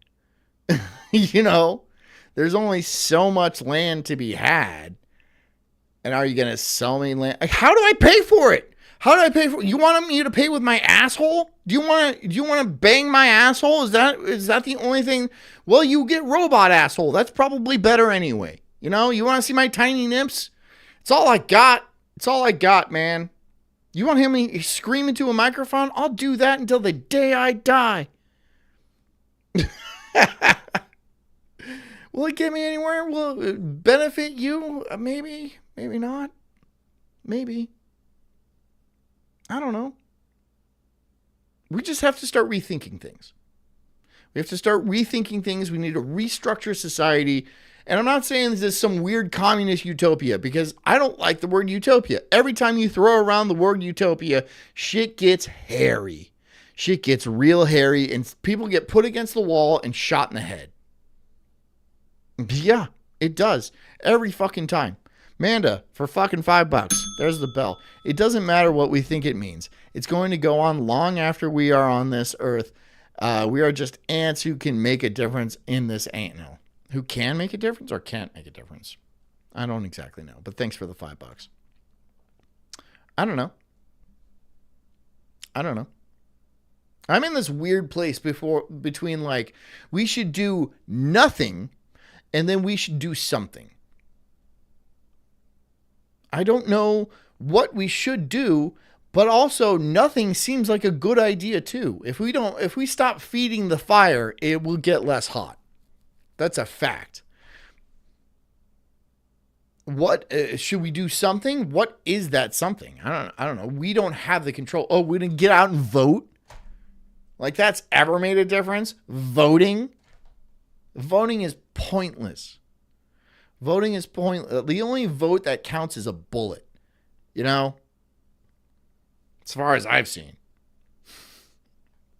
There's only so much land to be had. And are you going to sell me land? How do I pay for it? How do I pay for it? You want me to pay with my asshole? Do you want to bang my asshole? Is that the only thing? Well, you get robot asshole. That's probably better anyway. You want to see my tiny nips? It's all I got. It's all I got, man. You want to hear me scream into a microphone? I'll do that until the day I die. Will it get me anywhere? Will it benefit you? Maybe. Maybe not. Maybe. I don't know. We just have to start rethinking things. We have to start rethinking things. We need to restructure society. And I'm not saying this is some weird communist utopia, because I don't like the word utopia. Every time you throw around the word utopia, shit gets hairy. Shit gets real hairy, and people get put against the wall and shot in the head. Yeah, it does. Every fucking time. Manda, for fucking $5. There's the bell. It doesn't matter what we think it means. It's going to go on long after we are on this earth. We are just ants who can make a difference in this anthill. Who can make a difference or can't make a difference? I don't exactly know, but thanks for the $5. I don't know. I'm in this weird place between like, we should do nothing and then we should do something. I don't know what we should do, but also nothing seems like a good idea too. If we stop feeding the fire, it will get less hot. That's a fact. What should we do something? What is that something? I don't know. We don't have the control. Oh, we didn't get out and vote. Like that's ever made a difference? Voting is pointless. Voting is pointless. The only vote that counts is a bullet. You know? As far as I've seen.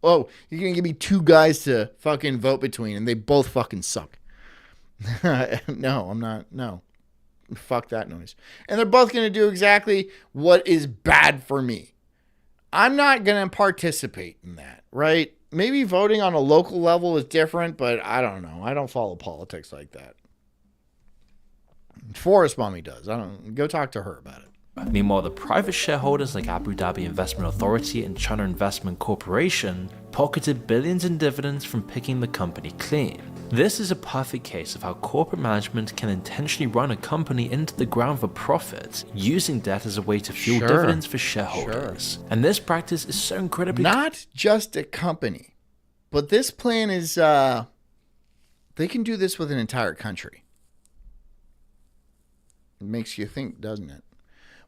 Oh, you're going to give me two guys to fucking vote between and they both fucking suck. No, I'm not. No. Fuck that noise. And they're both going to do exactly what is bad for me. I'm not going to participate in that, right? Maybe voting on a local level is different, but I don't know. I don't follow politics like that. Forest Mommy does. Go talk to her about it. Meanwhile, the private shareholders like Abu Dhabi Investment Authority and China Investment Corporation pocketed billions in dividends from picking the company clean. This is a perfect case of how corporate management can intentionally run a company into the ground for profit, using debt as a way to fuel dividends for shareholders. And this practice is so incredibly... Not just a company, but this plan is... they can do this with an entire country. It makes you think, doesn't it?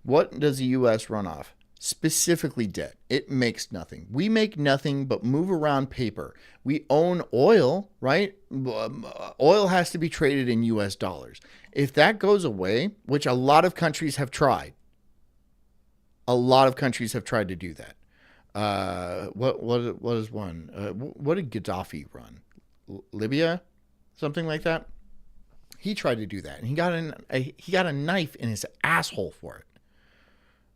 What does the U.S. run off? Specifically debt. It makes nothing. We make nothing but move around paper. We own oil, right? Oil has to be traded in U.S. dollars. If that goes away, which a lot of countries have tried, to do that. What is one? What did Gaddafi run? Libya? Something like that? He tried to do that, and he got a knife in his asshole for it.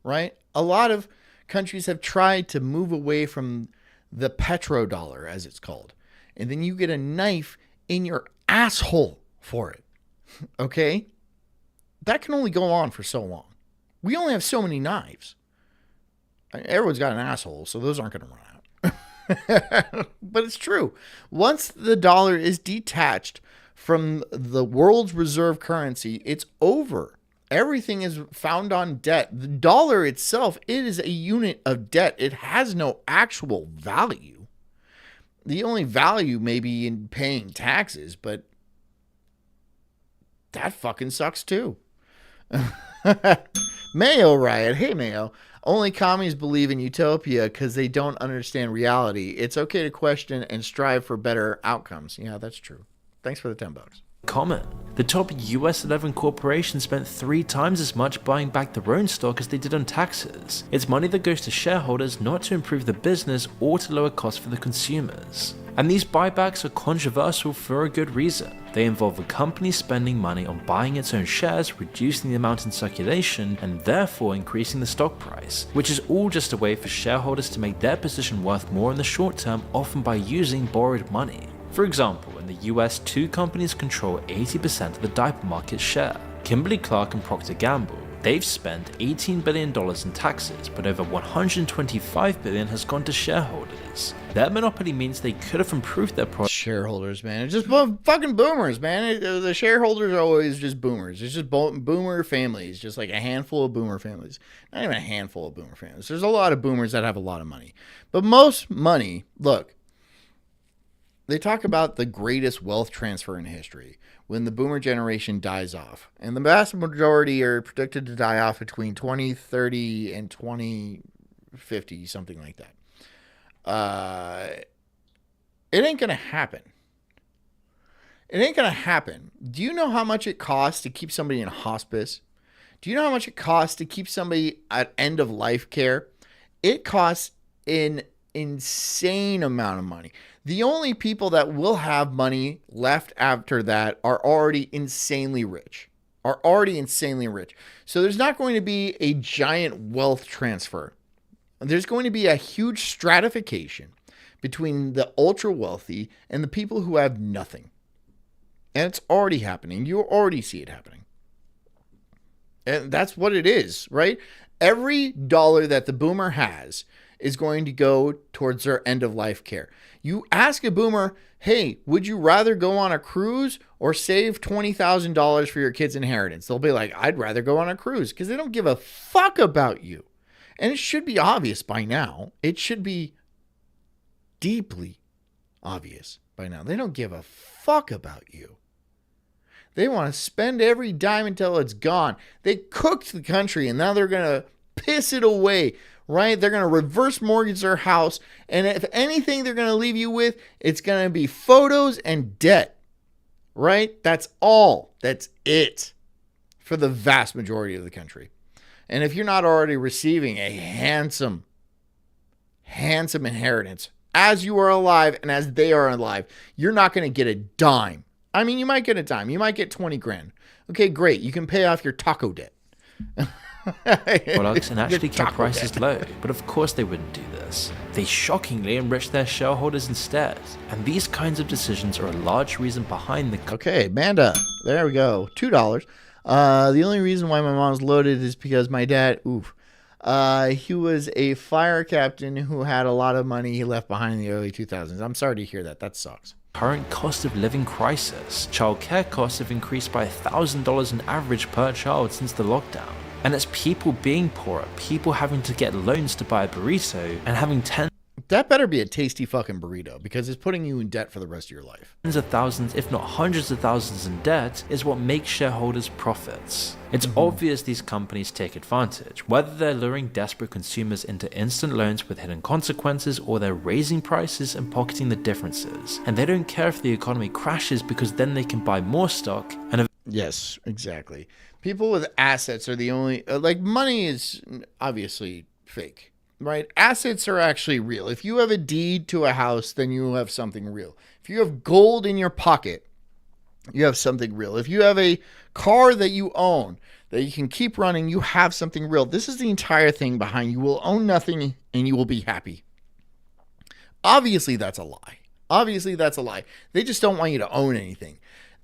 Right? A lot of countries have tried to move away from the petrodollar, as it's called. And then you get a knife in your asshole for it. Okay? That can only go on for so long. We only have so many knives. Everyone's got an asshole, so those aren't going to run out. But it's true. Once the dollar is detached from the world's reserve currency, it's over. Everything is found on debt. The dollar itself, it is a unit of debt. It has no actual value. The only value may be in paying taxes, but that fucking sucks too. Mayo Riot. Hey, Mayo. Only commies believe in utopia because they don't understand reality. It's okay to question and strive for better outcomes. Yeah, that's true. Thanks for the $10. Common. The top US 11 corporations spent 3 times as much buying back their own stock as they did on taxes. It's money that goes to shareholders, not to improve the business or to lower costs for the consumers. And these buybacks are controversial for a good reason. They involve a company spending money on buying its own shares, reducing the amount in circulation, and therefore increasing the stock price, which is all just a way for shareholders to make their position worth more in the short term, often by using borrowed money. For example, in the US, 2 companies control 80% of the diaper market share. Kimberly-Clark and Procter & Gamble. They've spent $18 billion in taxes, but over $125 billion has gone to shareholders. Their monopoly means they could have improved their product. Shareholders, man. It's just fucking boomers, man. The shareholders are always just boomers. It's just boomer families, just like a handful of boomer families. Not even a handful of boomer families. There's a lot of boomers that have a lot of money. But most money, look, they talk about the greatest wealth transfer in history when the boomer generation dies off. And the vast majority are predicted to die off between 2030 and 2050, something like that. It ain't going to happen. It ain't going to happen. Do you know how much it costs to keep somebody in hospice? Do you know how much it costs to keep somebody at end of life care? It costs an insane amount of money. The only people that will have money left after that are already insanely rich. So there's not going to be a giant wealth transfer. There's going to be a huge stratification between the ultra wealthy and the people who have nothing. And it's already happening. You already see it happening. And that's what it is, right? Every dollar that the boomer has is going to go towards their end of life care. You ask a boomer, hey, would you rather go on a cruise or save $20,000 for your kid's inheritance? They'll be like, I'd rather go on a cruise, because they don't give a fuck about you. And it should be obvious by now. It should be deeply obvious by now. They don't give a fuck about you. They want to spend every dime until it's gone. They cooked the country, and now they're going to piss it away, right? They're going to reverse mortgage their house, and if anything they're going to leave you with, it's going to be photos and debt, right? That's all. That's it for the vast majority of the country. And if you're not already receiving a handsome inheritance as you are alive and as they are alive, you're not going to get a dime. I mean, you might get a dime. You might get 20 grand. Okay, great. You can pay off your taco debt. Products and actually kept prices low, but of course they wouldn't do this. They shockingly enriched their shareholders instead, and these kinds of decisions are a large reason behind the... Okay, Amanda, there we go, $2. The only reason why my mom's loaded is because my dad, he was a fire captain who had a lot of money he left behind in the early 2000s. I'm sorry to hear that. That sucks. Current cost of living crisis. Childcare costs have increased by $1,000 on average per child since the lockdown. And it's people being poorer, people having to get loans to buy a burrito and having that better be a tasty fucking burrito, because it's putting you in debt for the rest of your life. Tens of thousands, if not hundreds of thousands in debt is what makes shareholders profits. It's obvious these companies take advantage, whether they're luring desperate consumers into instant loans with hidden consequences or they're raising prices and pocketing the differences. And they don't care if the economy crashes because then they can buy more stock and... Yes, exactly. People with assets are the only... money is obviously fake. Right? Assets are actually real. If you have a deed to a house, then you have something real. If you have gold in your pocket, you have something real. If you have a car that you own that you can keep running, you have something real. This is the entire thing behind you will own nothing and you will be happy. Obviously, that's a lie. Obviously, that's a lie. They just don't want you to own anything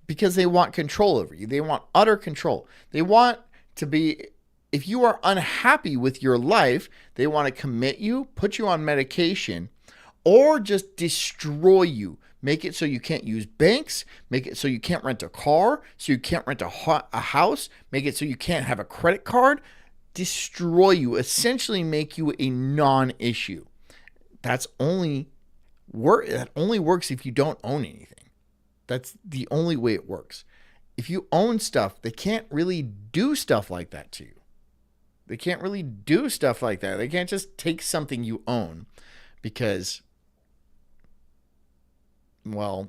because they want control over you. They want utter control. They want to be... If you are unhappy with your life, they want to commit you, put you on medication, or just destroy you. Make it so you can't use banks. Make it so you can't rent a car, so you can't rent a house. Make it so you can't have a credit card. Destroy you. Essentially make you a non-issue. That only works if you don't own anything. That's the only way it works. If you own stuff, they can't really do stuff like that to you. They can't really do stuff like that. They can't just take something you own because, well,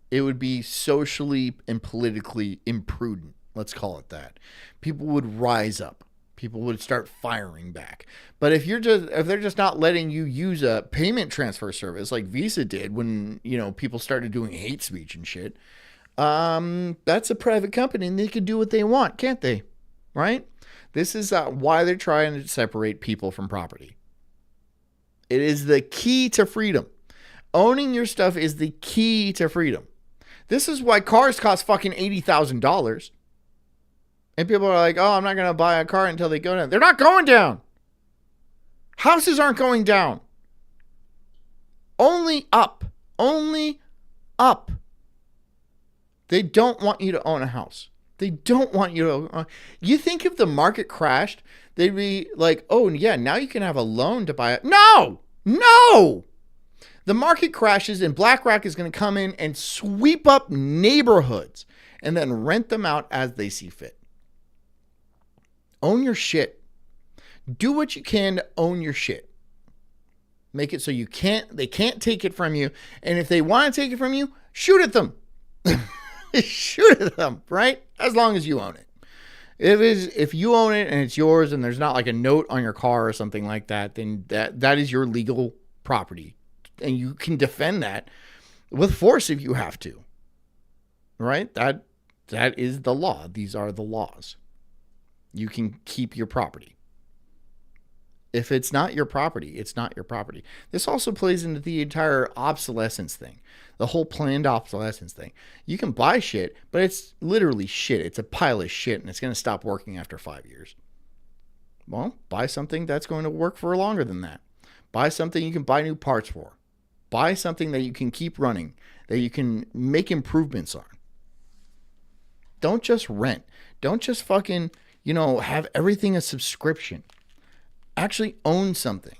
it would be socially and politically imprudent. Let's call it that. People would rise up. People would start firing back. But if they're just not letting you use a payment transfer service like Visa did when, people started doing hate speech and shit, that's a private company and they can do what they want, can't they? Right? This is why they're trying to separate people from property. It is the key to freedom. Owning your stuff is the key to freedom. This is why cars cost fucking $80,000. And people are like, oh, I'm not going to buy a car until they go down. They're not going down. Houses aren't going down. Only up. Only up. They don't want you to own a house. They don't want you to... You think if the market crashed, they'd be like, oh, yeah, now you can have a loan to buy it. No! No! The market crashes and BlackRock is going to come in and sweep up neighborhoods and then rent them out as they see fit. Own your shit. Do what you can to own your shit. Make it so they can't take it from you. And if they want to take it from you, shoot at them. Shoot at them, right? As long as you own it. If you own it and it's yours and there's not like a note on your car or something like that, then that is your legal property. And you can defend that with force if you have to. Right? That is the law. These are the laws. You can keep your property. If it's not your property, it's not your property. This also plays into the entire obsolescence thing. The whole planned obsolescence thing. You can buy shit, but it's literally shit. It's a pile of shit, and it's going to stop working after 5 years. Well, buy something that's going to work for longer than that. Buy something you can buy new parts for. Buy something that you can keep running, that you can make improvements on. Don't just rent. Don't just fucking, have everything a subscription. Actually own something.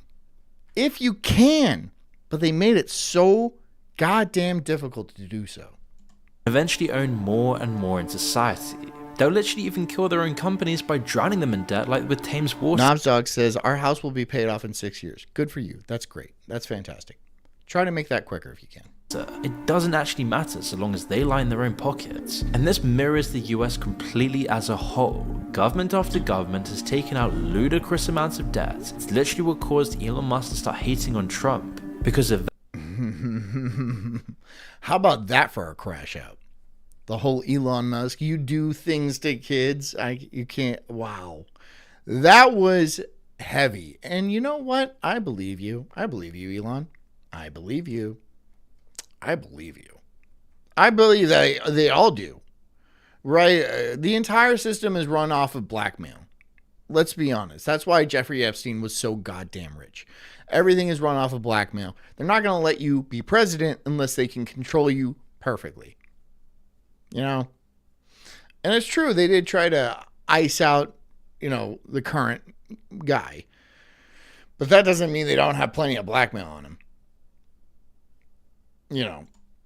If you can, but they made it so goddamn difficult to do so. eventually own more and more in society. They'll literally even kill their own companies by drowning them in debt, like with Thames Water. Knobs Dog says, our house will be paid off in 6 years. Good for you. That's great. That's fantastic. Try to make that quicker if you can. It doesn't actually matter so long as they line their own pockets. And this mirrors the US completely as a whole. Government after government has taken out ludicrous amounts of debt. It's literally what caused Elon Musk to start hating on Trump. Because of How about that for a crash out? The whole Elon Musk, you do things to kids. You can't. Wow. That was heavy. And you know what? I believe you. I believe you, Elon. I believe you. I believe you. I believe that they all do. Right? The entire system is run off of blackmail. Let's be honest. That's why Jeffrey Epstein was so goddamn rich. Everything is run off of blackmail. They're not going to let you be president unless they can control you perfectly. You know? And it's true. They did try to ice out, the current guy. But that doesn't mean they don't have plenty of blackmail on him.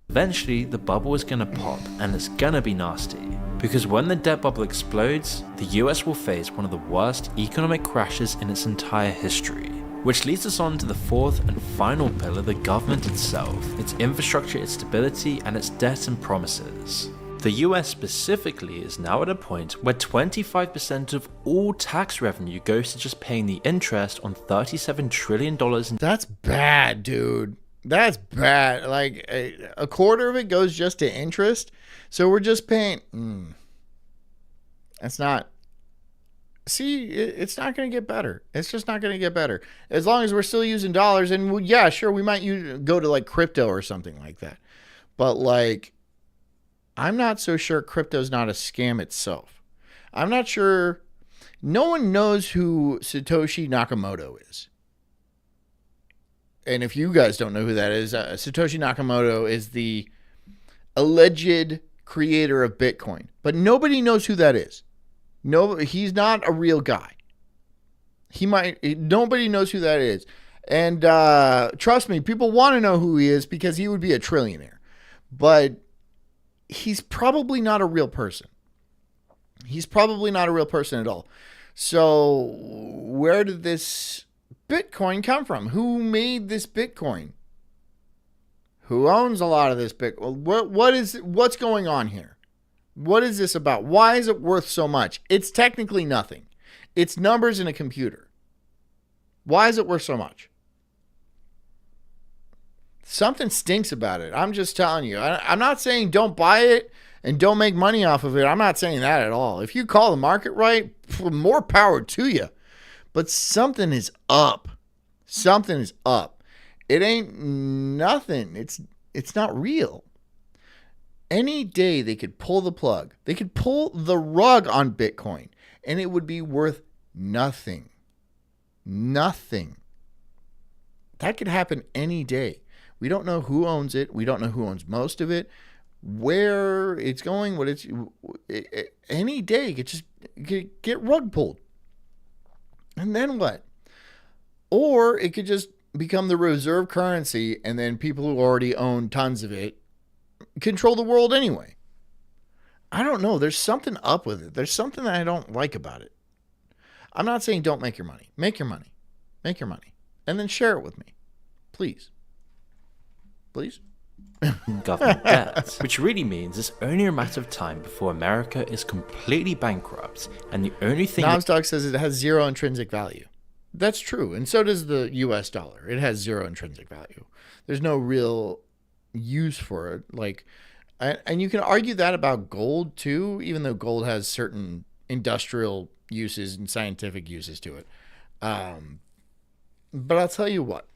Eventually, the bubble is going to pop, and it's going to be nasty. Because when the debt bubble explodes, the US will face one of the worst economic crashes in its entire history. Which leads us on to the fourth and final pillar, the government itself, its infrastructure, its stability, and its debt and promises. The US specifically is now at a point where 25% of all tax revenue goes to just paying the interest on $37 trillion in. That's bad, dude. That's bad. Like a quarter of it goes just to interest. So we're just paying. That's not. See, it's not going to get better. It's just not going to get better. As long as we're still using dollars. And yeah, sure, we might go to like crypto or something like that. But like, I'm not so sure crypto's not a scam itself. I'm not sure. No one knows who Satoshi Nakamoto is. And if you guys don't know who that is, Satoshi Nakamoto is the alleged creator of Bitcoin. But nobody knows who that is. No, he's not a real guy. Nobody knows who that is. And trust me, people want to know who he is because he would be a trillionaire. But he's probably not a real person. He's probably not a real person at all. So where did this Bitcoin come from? Who made this Bitcoin? Who owns a lot of this Bitcoin? What's going on here? What is this about? Why is it worth so much? It's technically nothing. It's numbers in a computer. Why is it worth so much? Something stinks about it. I'm just telling you. I'm not saying don't buy it and don't make money off of it. I'm not saying that at all. If you call the market right, more power to you. But something is up. Something is up. It ain't nothing. It's not real. Any day they could pull the plug. They could pull the rug on Bitcoin and it would be worth nothing. Nothing. That could happen any day. We don't know who owns it. We don't know who owns most of it. Where it's going, any day it could just get rug pulled. And then what? Or it could just become the reserve currency and then people who already own tons of it control the world anyway. I don't know. There's something up with it. There's something that I don't like about it. I'm not saying don't make your money. Make your money. Make your money. And then share it with me. Please. Please? Government debt, which really means it's only a matter of time before America is completely bankrupt, and the only thing Nomstock says it has zero intrinsic value. That's true, and so does the US dollar. It has zero intrinsic value. There's no real use for it. And you can argue that about gold too, even though gold has certain industrial uses and scientific uses to it. But I'll tell you what.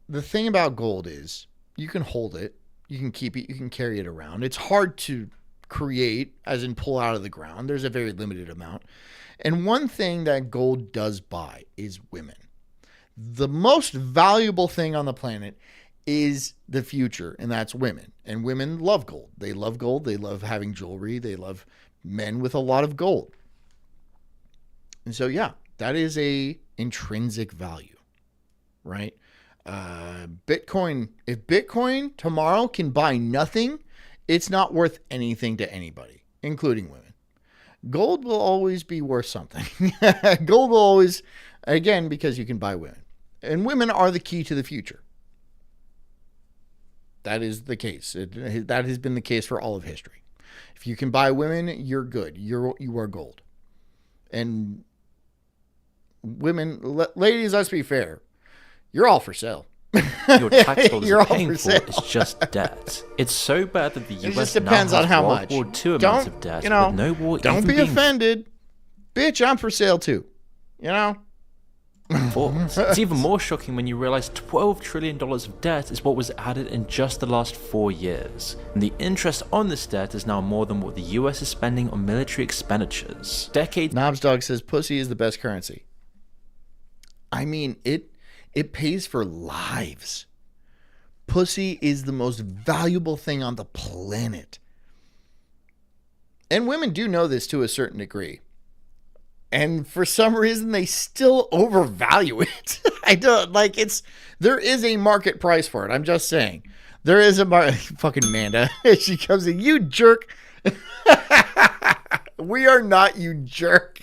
The thing about gold is you can hold it, you can keep it, you can carry it around. It's hard to create, as in pull out of the ground. There's a very limited amount. And one thing that gold does buy is women. The most valuable thing on the planet is the future, and that's women. And women love gold. They love gold. They love having jewelry. They love men with a lot of gold. And so, yeah, that is a intrinsic value, right? Bitcoin, if Bitcoin tomorrow can buy nothing, it's not worth anything to anybody, including women. Gold will always be worth something. Gold will always, again, because you can buy women. And women are the key to the future. That is the case. That has been the case for all of history. If you can buy women, you're good. You are gold. And women, ladies, let's be fair. You're all for sale. Your tax dollars are paying for is just debt. It's so bad that the US just depends now on how has World much. War II amounts of debt, with no war don't even be being offended. Bitch, I'm for sale too. fought. It's even more shocking when you realize $12 trillion of debt is what was added in just the last 4 years. And the interest on this debt is now more than what the US is spending on military expenditures. Knobs Dog says pussy is the best currency. I mean, it pays for lives. Pussy is the most valuable thing on the planet. And women do know this to a certain degree. And for some reason, they still overvalue it. I don't like there is a market price for it. I'm just saying. There is a fucking Amanda. She comes in, you jerk. We are not, you jerk.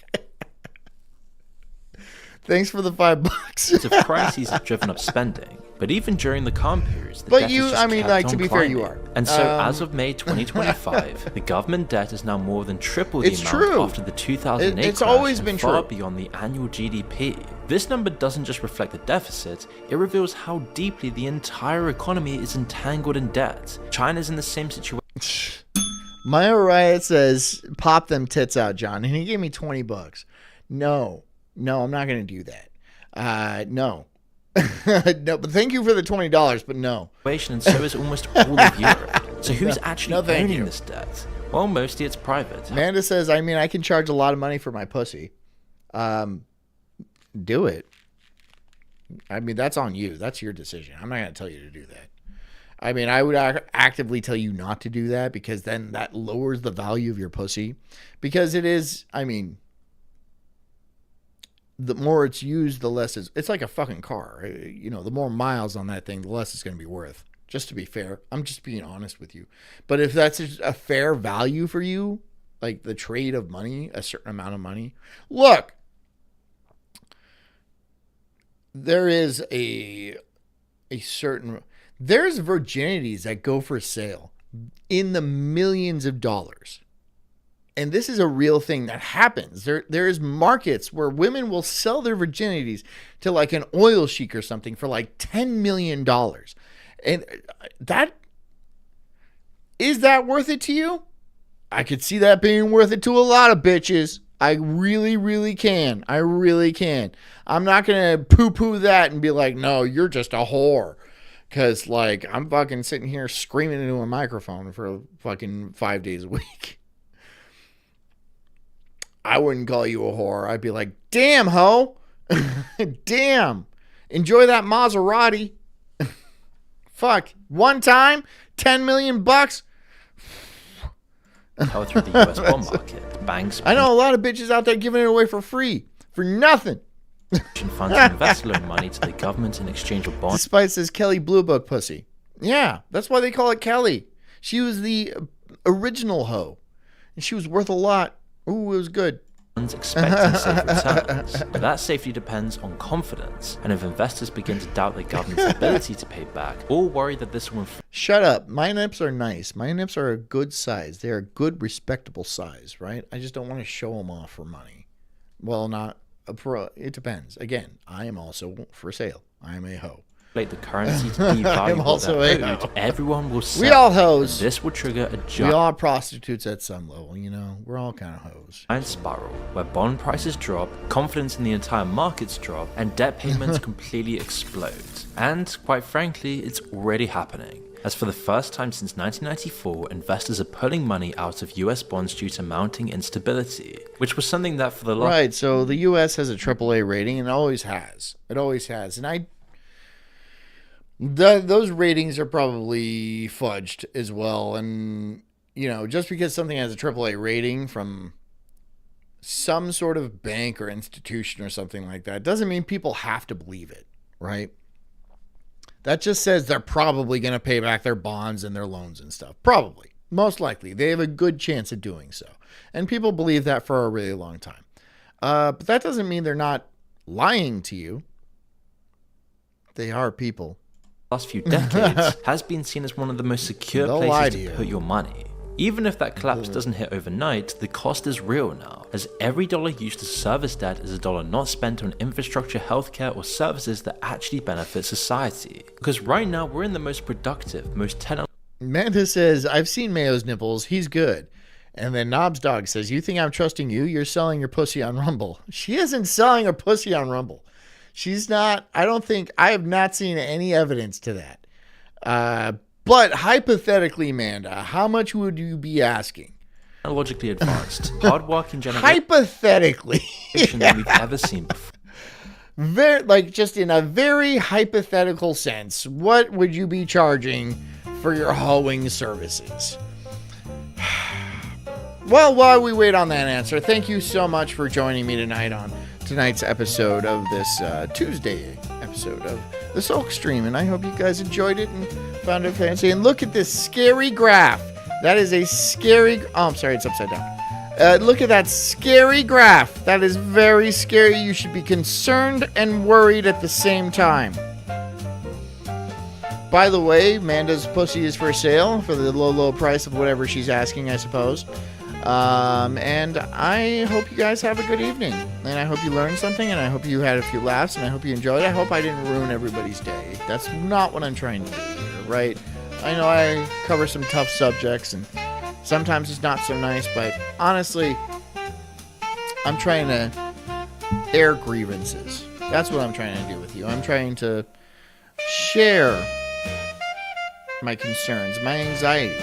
Thanks for the $5. Of crises have driven up spending, but even during the calm periods, the debt has just kept on to be climbing. fair, you are. And so, as of May 2025, the government debt is now more than triple the amount after the 2008 it's crash always and been far true. beyond the annual GDP. This number doesn't just reflect the deficit; it reveals how deeply the entire economy is entangled in debt. China's in the same situation. Maya Riot says, "Pop them tits out, John," and he gave me $20. No, I'm not going to do that. No. No, but thank you for the $20, but no. And so is almost all of Europe. So who's actually owning this debt? Well, mostly it's private. Amanda says, I mean, I can charge a lot of money for my pussy. Do it. I mean, that's on you. That's your decision. I'm not going to tell you to do that. I mean, I would actively tell you not to do that because then that lowers the value of your pussy. Because it is, I mean, the more it's used, the less it's like a fucking car. The more miles on that thing, the less it's going to be worth. Just to be fair. I'm just being honest with you. But if that's a fair value for you, like the trade of money, a certain amount of money. Look, there is there's virginities that go for sale in the millions of dollars. And this is a real thing that happens. There's markets where women will sell their virginities to like an oil sheik or something for like $10 million. And is that worth it to you? I could see that being worth it to a lot of bitches. I really, really can. I really can. I'm not going to poo-poo that and be like, no, you're just a whore. Because like I'm fucking sitting here screaming into a microphone for fucking 5 days a week. I wouldn't call you a whore. I'd be like, damn, ho. Damn. Enjoy that Maserati. Fuck. One time, $10 million. Power through the US bond market. Banks. I know a lot of bitches out there giving it away for free. For nothing. Funds invest loan money to the government in exchange for bonds. Despite says Kelly Blue Book pussy. Yeah, that's why they call it Kelly. She was the original hoe. And she was worth a lot. Ooh, it was good. Expecting safe returns. But that safety depends on confidence. And if investors begin to doubt the government's ability to pay back, or worry that this will... Shut up. My nips are nice. My nips are a good size. They're a good, respectable size, right? I just don't want to show them off for money. Well, not... it depends. Again, I am also for sale. I am a hoe. The currency to devalue also owed, everyone will sell. We all hoes. This will trigger a giant... We all are prostitutes at some level, We're all kind of hoes. Giant spiral, where bond prices drop, confidence in the entire markets drop, and debt payments completely explode. And, quite frankly, it's already happening. As for the first time since 1994, investors are pulling money out of US bonds due to mounting instability, which was something that for the last... Right, so the US has a AAA rating, and it always has. It always has. And those ratings are probably fudged as well. And, just because something has a AAA rating from some sort of bank or institution or something like that doesn't mean people have to believe it, right? That just says they're probably going to pay back their bonds and their loans and stuff. Probably. Most likely. They have a good chance of doing so. And people believe that for a really long time. But that doesn't mean they're not lying to you. They are people. Last few decades has been seen as one of the most secure places to put your money. Even if that collapse doesn't hit overnight, the cost is real now, as every dollar used to service debt is a dollar not spent on infrastructure, healthcare, or services that actually benefit society. Because right now, we're in the most productive, most technological... Amanda says, I've seen Mayo's nipples, he's good. And then Knobs Dog says, you think I'm trusting you? You're selling your pussy on Rumble. She isn't selling her pussy on Rumble. She's not, I have not seen any evidence to that. But hypothetically, Amanda, how much would you be asking? Technologically advanced, hardworking generation. Hypothetically. Than we've ever seen before. Just in a very hypothetical sense, what would you be charging for your hoeing services? Well, while we wait on that answer, thank you so much for joining me tonight on tonight's episode of this Tuesday episode of the Sulk stream, and I hope you guys enjoyed it and found it fancy. And look at this scary graph. That is a scary... Oh, I'm sorry, it's upside down. Look at that scary graph. That is very scary. You should be concerned and worried at the same time. By the way, Amanda's pussy is for sale for the low price of whatever she's asking, I suppose. And I hope you guys have a good evening, and I hope you learned something, and I hope you had a few laughs, and I hope you enjoyed it. I hope I didn't ruin everybody's day. That's not what I'm trying to do here, right? I know I cover some tough subjects, and sometimes it's not so nice, but honestly, I'm trying to air grievances. That's what I'm trying to do with you. I'm trying to share my concerns, my anxieties.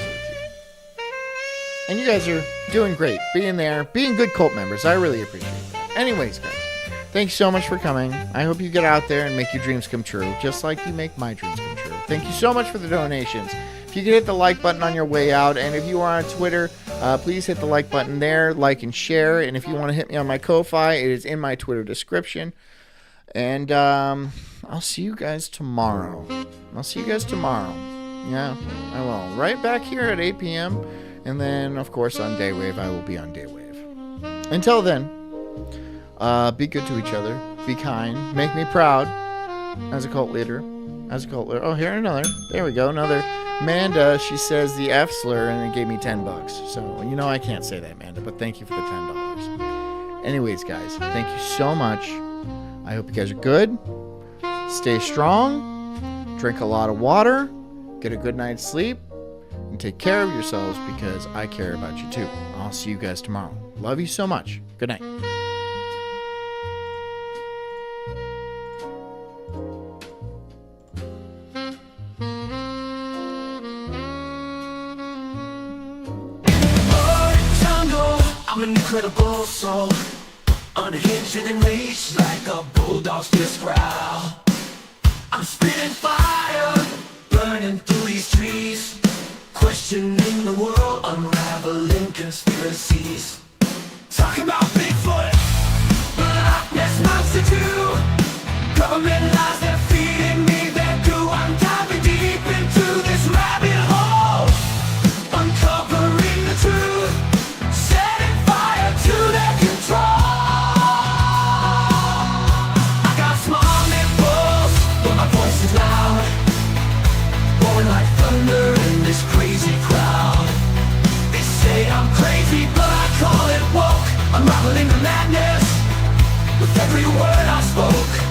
And you guys are doing great, being there, being good cult members. I really appreciate that. Anyways, guys, thanks so much for coming. I hope you get out there and make your dreams come true, just like you make my dreams come true. Thank you so much for the donations. If you could hit the like button on your way out, and if you are on Twitter, please hit the like button there, like and share. And if you want to hit me on my Ko-Fi, it is in my Twitter description. And I'll see you guys tomorrow. Yeah, I will. Right back here at 8 p.m., and then, of course, on Daywave, I will be on Daywave. Until then, be good to each other. Be kind. Make me proud as a cult leader. Oh, here another. There we go. Another. Amanda, she says the F slur, and it gave me $10. So, you know I can't say that, Amanda, but thank you for the $10. Anyways, guys, thank you so much. I hope you guys are good. Stay strong. Drink a lot of water. Get a good night's sleep. And take care of yourselves, because I care about you too. I'll see you guys tomorrow. Love you so much. Good night. I'm an incredible soul, unhinged and enraged like a bulldog's fierce growl. I'm spitting fire, burning through these trees, questioning the world, unraveling conspiracies. Talking about Bigfoot, Loch Ness Monster too. Government lies, they're feeding me their goo. I'm diving deep into this rabbit hole, uncovering the truth, setting fire to their control. I got small nipples, but my voice is loud, roaring like thunder in this crazy crowd. They say I'm crazy, but I call it woke, unraveling the madness with every word I spoke.